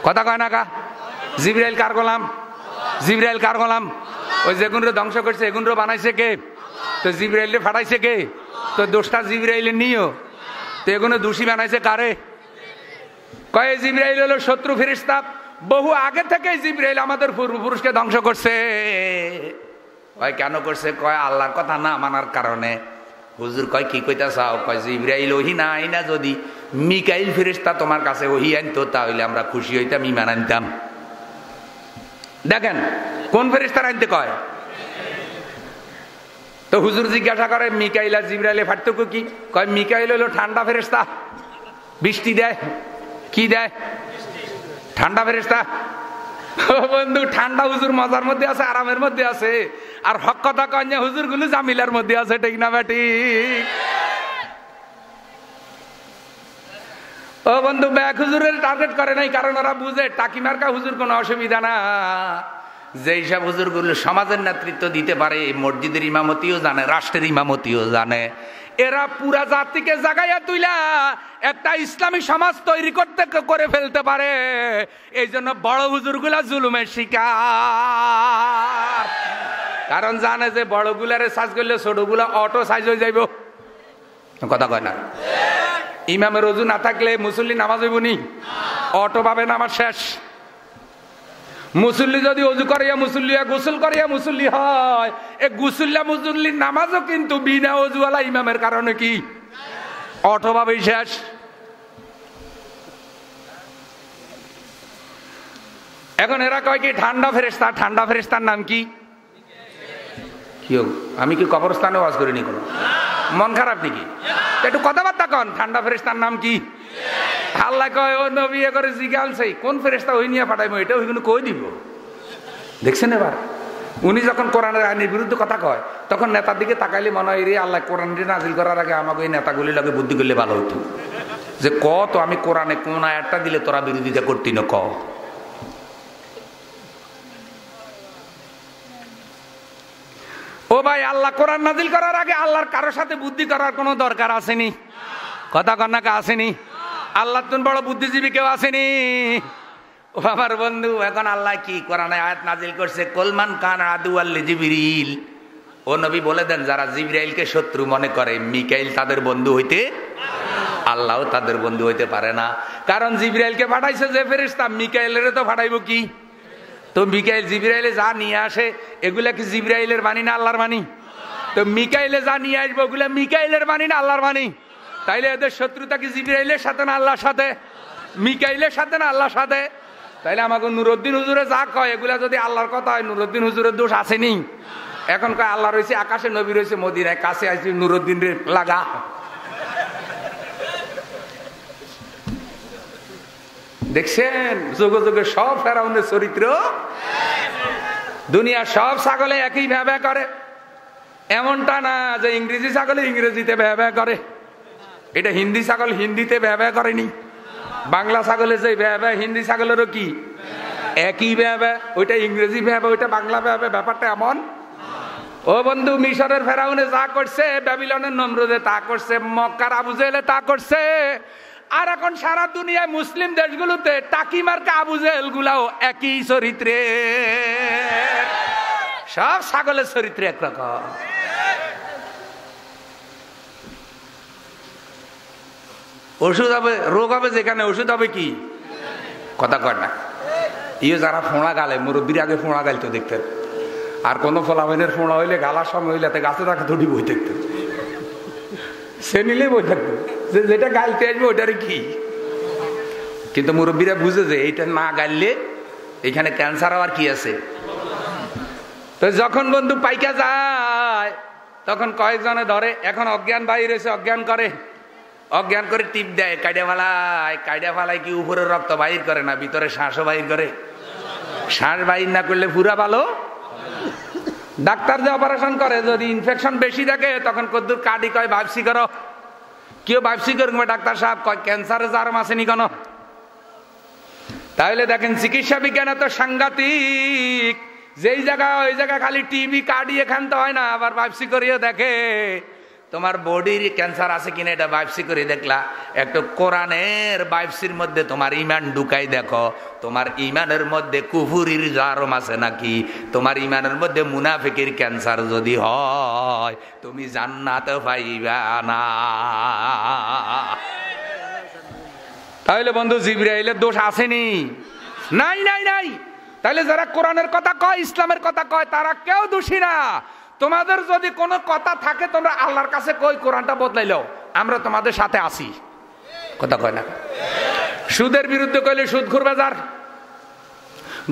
কথা কয় না কা? জিবরাইল কার গোলাম? জিবরাইল কার গোলাম? ওই যেগুনরে ধ্বংস করছে এগুনরে বানাইছে কে? তো জিবরাইলে ফাটাইছে কে? তো দোষটা জিবরাইলের নিও। তো এগুলো দোষী বানাইছে কারে? কয় জিবরাইল হলো শত্রু ফেরেশতা। বহু আগে থেকে জিবরাইল আমাদের পূর্বপুরুষকে ধ্বংস করছে। কয় কেন করছে? কয় আল্লাহর কথা না মানার কারণে। হুজুর কয় কি কইতা চাও? কয় জিবরাইল ওহী না আইনা যদি মিকাইল ফেরেশতা তোমার কাছে ওহী আনতো তাহলে আমরা খুশি হইতাম, ঈমান আনতাম। দেখেন কোন ফেরেশতার আনতে কয়? তো হুজুর জিজ্ঞাসা করে মিকাইল আর জিবরাইলে পার্থক্য কি? কয় মিকাইল হলো ঠান্ডা ফেরেশতা, বৃষ্টি দেয়। কি দেয়? ঠান্ডা ফেরেশতা। বন্ধু ঠান্ডা হুজুর মজার মধ্যে আছে, আরামের মধ্যে আছে। আর হক কথা কন্যা হুজুর গুলো জামিলার মধ্যে আছে, ঠিক না বেটি? ও বন্ধু ব্যাক হুজুরের টার্গেট করে নাই, কারণ ওরা বুঝে টাকি মার্কা হুজুর কোনো অসুবিধা না। যেই সব হুজুর গুলো সমাজের নেতৃত্ব দিতে পারে, মসজিদের ইমামতিও জানে, রাষ্ট্রের ইমামতিও জানে, এরা পুরা জাতিকে জাগাইয়া তুইলা একটা ইসলামী সমাজ তৈরি করতে করে ফেলতে পারে। এই জন্য বড় হুজুর গুলা জুলুমের শিকার। কারণ জানে যে বড় গুলারে সাজ করলে ছোট গুলা অটো সাইজ হয়ে যাইব। কথা কয় না? ইমামের ওযু না থাকলে মুসল্লি নামাজ হইব নি? অটো পাবে না, আমার শেষ। মুসল্লি যদি ওযু করিয়া মুসল্লি গোসল করিয়া মুসল্লি হয়, এ গোসল্লা মুসল্লির নামাজও কিন্তু বিনা ওযুওয়ালা ইমামের কারণে কি অটো পাবেই শেষ। এখন এরা কয় কি ঠান্ডা ফেরেশতা। ঠান্ডা ফেরেশতার নাম কি? কি আমি কি কবরস্থানে ওয়াজ করিনি? কোনো মন খারাপ নাকি? একটু কথাবার্তা কন। ঠান্ডা ফেরেশতার নাম কি? আল্লাহ কয় ও নবী এ করে জিজ্ঞাসা কোন ফেরেশতা ওই নিয়ে পাঠাইবো, এটা ওইগুলো কই দিব। দেখছেন এবার উনি যখন কোরআনের আইনের বিরুদ্ধে কথা কয় তখন নেতার দিকে তাকাইলে মনে হয় রে আল্লাহ কোরআনটি নাজিল করার আগে আমাকে ওই নেতাগুলির লগে বুদ্ধি করলে ভালো হতো, যে ক তো আমি কোরআনে কোন আয়াতটা দিলে তোরা বিরোধিতা করতি না ক। ও ভাই আল্লাহ কোরআন নাজিল করার আগে আল্লাহর কারোর সাথে বুদ্ধি করার কোনো দরকার আসেনি। কথা কন্যাকে আসেনি? আল্লাহ তুমি বড় বুদ্ধিজীবী কেউ আসেনি। ও আমার বন্ধু এখন আল্লাহ কি কোরআনে আয়াত নাজিল করছে, কলমান কান আদুয়াল জিবরিল। ও নবী বলে দেন যারা জিবরাইলকে শত্রু মনে করে মিকাইল তাদের বন্ধু হইতে, আল্লাহও তাদের বন্ধু হইতে পারে না। কারণ জিবরাইলকে পাঠাইছে যে ফেরেশতা, মিকাইলের তো পাঠাইবো কি? তো মিকাইল জিবরাইলে যা নিয়ে আসে এগুলা কি জিবরাইলের বাণী না আল্লাহর বাণী? তো মিকাইলে যা নিয়ে আসবো ওগুলা মিকাইলের বাণী না আল্লাহর বাণী? তাইলে এদের শত্রুতা কি জিবরাইলের সাথে না আল্লাহর সাথে? মিকাইলের সাথে না আল্লাহর সাথে? তাইলে আমাকে নুরুদ্দিন হুজুরে যা কয় এগুলা যদি আল্লাহর কথা হয় নুরুদ্দিন হুজুরের দোষ আসেনি? এখন কয় আল্লাহ রয়েছে আকাশে, নবী রয়েছে মদিনায়, কাছে আসছি নুরুদ্দিন রে লাগা। দেখছেন যুগে যুগে সব ফেরাউনের চরিত্র। দুনিয়া সব ছাগলে একই ভ্যাবা করে, এমনটা না যে ইংরেজি ছাগলে ইংরেজিতে ভ্যাবা করে। এটা হিন্দি ছাগল হিন্দিতে ভ্যাবা করেনি, বাংলা ছাগলে যে ভ্যাবা হিন্দি ছাগলেরও কি। একই ব্যাপার, ওইটা ইংরেজি ব্যাপার, ওইটা বাংলা ব্যাপার, ব্যাপারটা এমন। ও বন্ধু, মিশরের ফেরাউনে যা করছে, ব্যাবিলনের নমরুদে তা করছে, মক্কার আবু জেহেলে তা করছে, আর এখন সারা দুনিয়ায় মুসলিম দেশগুলোতে টাকি মার্কা আবু জেহেল গুলাও একই চরিত্রে, সব ছাগলের চরিত্রে একরকম। ওষুধ হবে, রোগ হবে যেখানে, ওষুধ হবে কি? কথা কয় না। ইয়ে যারা ফোঁড়া গালে, মুরব্বীর আগে ফোঁড়া গাইতো দেখতেন, আর কোন ফলাফলের ফোঁড়া হইলে গালার সময় হইলে গাছে রাখা থুটি বই থাকতো, সে নিলেই বই থাকতো, যেটা গাইতে আসবে ওইটারে কি। কিন্তু মুরব্বীরা বুঝে যে এইটা না গাইলে এখানে ক্যান্সার হওয়ার কি আছে। তো যখন বন্ধু পাইকা যায় তখন কয়েকজনে ধরে, এখন অজ্ঞান বাইর হয়েছে, অজ্ঞান করে টিপ দেয়, কাইডা ফালায় কি উপরে রক্ত বাহির করে না, ভিতরে শ্বাসও বাহির করে। শ্বাস বাহির না করলে পুরা ভালো। ডাক্তার যে অপারেশন করে, যদি ইনফেকশন বেশি থাকে তখন কদ্দুর কাটি কয় বাপসি করো, কেউ বাপসি করবে, ডাক্তার সাহেব কয় ক্যান্সারে জারম আসেনি কেন। তাহলে দেখেন চিকিৎসা বিজ্ঞান এত সাংঘাতিক, যেই জায়গায় ওই জায়গায় খালি টিবি কাটি এখান তো হয় না, আবার বাপসি করিও দেখে তোমার বডির ক্যান্সার আছে কিনা, এটা বায়োপসি করে দেখলা। একটু কোরআনের বায়োপসির মধ্যে তোমার ইমান ঢুকাই দেখো, তোমার ইমানের মধ্যে কুফুরির জারম আছে নাকি, তোমার ইমানের মধ্যে মুনাফিকের ক্যান্সার যদি হয় তুমি জান্নাত পাইবা না। তাহলে বন্ধু জিবরাইলের দোষ আসেনি? নাই নাই নাই। তাহলে যারা কোরআনের কথা কয়, ইসলামের কথা কয়, তারা কেউ দোষী না। তোমাদের যদি কোনো কথা থাকে তোমরা আল্লাহর কাছে কই, কোরআনটা বদলাইলো, আমরা তোমাদের সাথে আসি। কথা কয় না? সুদের বিরুদ্ধে কইলে সুদখোর বাজার,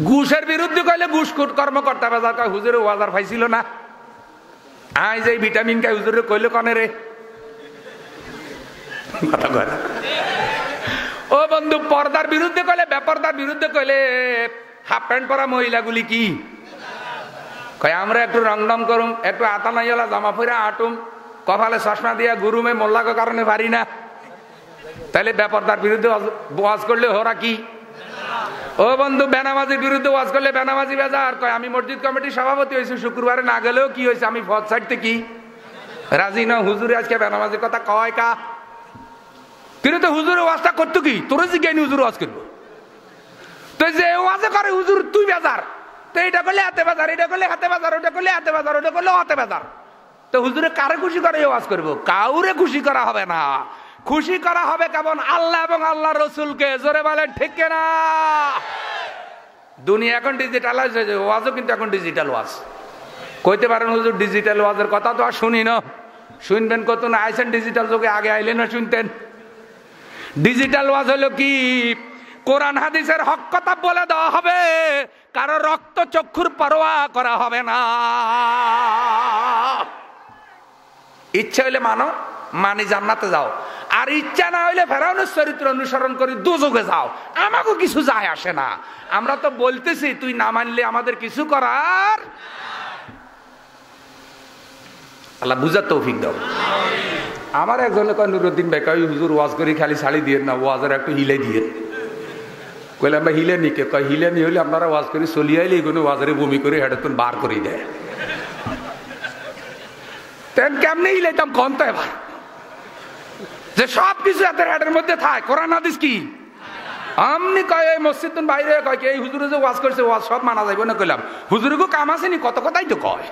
ঘুষের বিরুদ্ধে কইলে ঘুষখোর কর্মকর্তা বাজার। কয় হুজুরে বাজার পাইছিল না, আই যে ভিটামিন খাই হুজুরে কইলে কনে রে। কথা কয় না? ও বন্ধু, পর্দার বিরুদ্ধে কইলে, বেপর্দার বিরুদ্ধে কইলে হাফ প্যান্ট পরা মহিলাগুলি কি কয়, আমরা একটু রংডম করুম, একটু আতা নাইলা জামা পরে আটুম, কপালে চশমা দিয়া গুরুমে মোল্লাগো কারণে পারি না। তাহলে বেপর্দার বিরুদ্ধে ওয়াজ করলে ওরা কি? ও বন্ধু, বেনামাজির বিরুদ্ধে ওয়াজ করলে বেনামাজি বেজার। কয় আমি মসজিদ কমিটির সভাপতি হয়েছি, শুক্রবারে না গেলেও কি হয়েছে, আমি ফজ ছাড়তে কি রাজি না। হুজুরে আজকে বেনামাজির কথা কয় কা? কিন্তু হুজুরে ওয়াজটা করতো কি, তোর জিজ্ঞানি হুজুর ওয়াজ করবো, তো যে ওয়াজে করে হুজুর তুই বেজার, তো এটা করলে হাতে বাজার, এটা করলে হাতে বাজার, ওটা করলে হাতে বাজার, ওটা করলে হাতে বাজার। তো হুজুরে কারে খুশি করে ওয়াজ করবো? কাউরে খুশি করা হবে না। খুশি করা হবে কেমন? আল্লাহ এবং আল্লাহ রসুলকে। জোরে বলেন ঠিক না? দুনিয়া এখন ডিজিটালাইজ হয়েছে, ওয়াজও কিন্তু এখন ডিজিটাল ওয়াজ। কইতে পারেন হুজুর ডিজিটাল ওয়াজের কথা তো আর শুনি না, শুনবেন কত না, আইসেন ডিজিটাল যুগে, আগে আইলে না শুনতেন। ডিজিটাল ওয়াজ হলো কি, কোরআন হাদিসের হক কথা বলে দেওয়া হবে, কারো রক্ত চক্ষুর পরোয়া করা হবে না। ইচ্ছা হইলে মানো, মানি জান্নাতে যাও, আর ইচ্ছা না হইলে ফেরাউনের চরিত্র অনুসরণ করে দুযোগে যাও, আমাকে কিছু যায় আসে না। আমরা তো বলতেছি তুই না মানলে আমাদের কিছু করার। আল্লাহ বুঝার তৌফিক দাও। আমার একজনে কয়, নুরুদ্দিন ভাই কয় হুজুর ওয়াজ করি খালি শাড়ি দিয়ে না, ওয়াজের একটু হিলে দিয়ে। কইলে আমরা হিলে নিকে, কয় হিলে নি হইলে আপনারা ওয়াজ করে চলি আইলে এগুলো ওয়াজের বমি করে হেডেতন বার করে দেয়। তেন কেমনে হিলাইতাম কন তো এবার, যে সব কিছু এত হেডের মধ্যে থাক, কোরআন হাদিস কি আমনি কয় এই মসজিদ বাইরে কয় কি এই হুজুরে যে ওয়াজ করছে ওয়াজ সব মানা যাইব না। কইলাম হুজুরকে কাম আসেনি, কত কথাই তো কয়।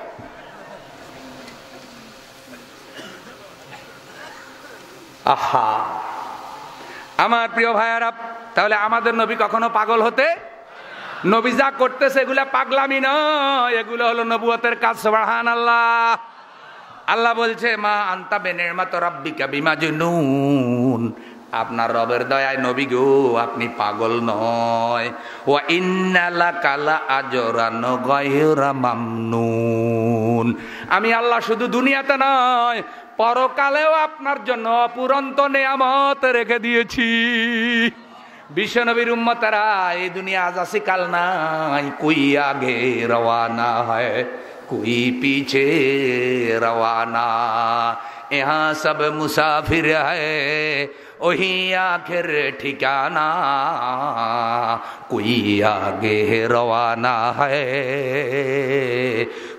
আহা আমার প্রিয় ভাইয়ারা, তাহলে আমাদের নবী কখনো পাগল হতে, নবী যা করতেছে এগুলা পাগলামি নয়, এগুলো হলো নবুয়তের কাজ। সুবহানাল্লাহ। আল্লাহ বলছে মা আনতা বিনিমাতি রাব্বিকা বিমাজনুন, আপনার রবের দয়ায় নবী গো আপনি পাগল নয়। ওয়া ইন্না লাকা লাআজরান গায়রা মামনুন, আমি আল্লাহ শুধু দুনিয়াতে নয় পরকালেও আপনার জন্য অপুরন্ত নেয়ামত রেখে দিয়েছি। বিশ্বনবীর উম্মতেরা এই দুনিয়া আজ আসি কাল নাই, কোই আগে রওয়ানা হয় কোই পিছে রওয়ানা। यहाँ सब मुसाफिर है वही आखिर ठिकाना, कोई आगे रवाना है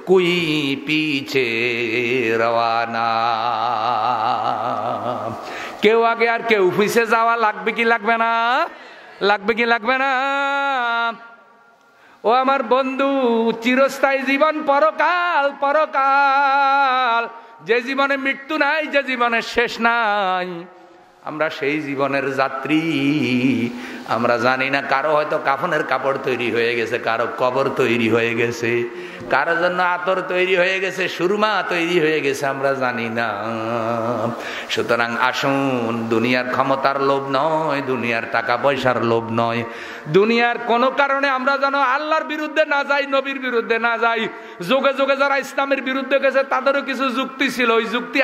कोई पीछे रवाना। কেউ আগে আর কেউ পিছে যাওয়া লাগবে কি লাগবে না? লাগবে কি লাগবে না? ও আমার বন্ধু, চিরস্থায়ী জীবন পরকাল, পরকাল। যে জীবনে মৃত্যু নাই, যে জীবনের শেষ নাই, আমরা সেই জীবনের যাত্রী। আমরা জানি না, কারো হয়তো কাফনের কাপড় তৈরি হয়ে গেছে, কারো কবর তৈরি হয়ে গেছে, কারো জন্য আতর তৈরি হয়ে গেছে, সুরমা তৈরি হয়ে গেছে, আমরা জানি না। সুতরাং আসুন, দুনিয়ার ক্ষমতার লোভ নয়, দুনিয়ার টাকা পয়সার লোভ নয়, দুনিয়ার কোনো কারণে আমরা যেন আল্লাহর বিরুদ্ধে না যাই, নবীর বিরুদ্ধে না যাই। যোগে যোগে যারা ইসলামের বিরুদ্ধে গেছে তাদেরও কিছু যুক্তি ছিল, ওই যুক্তি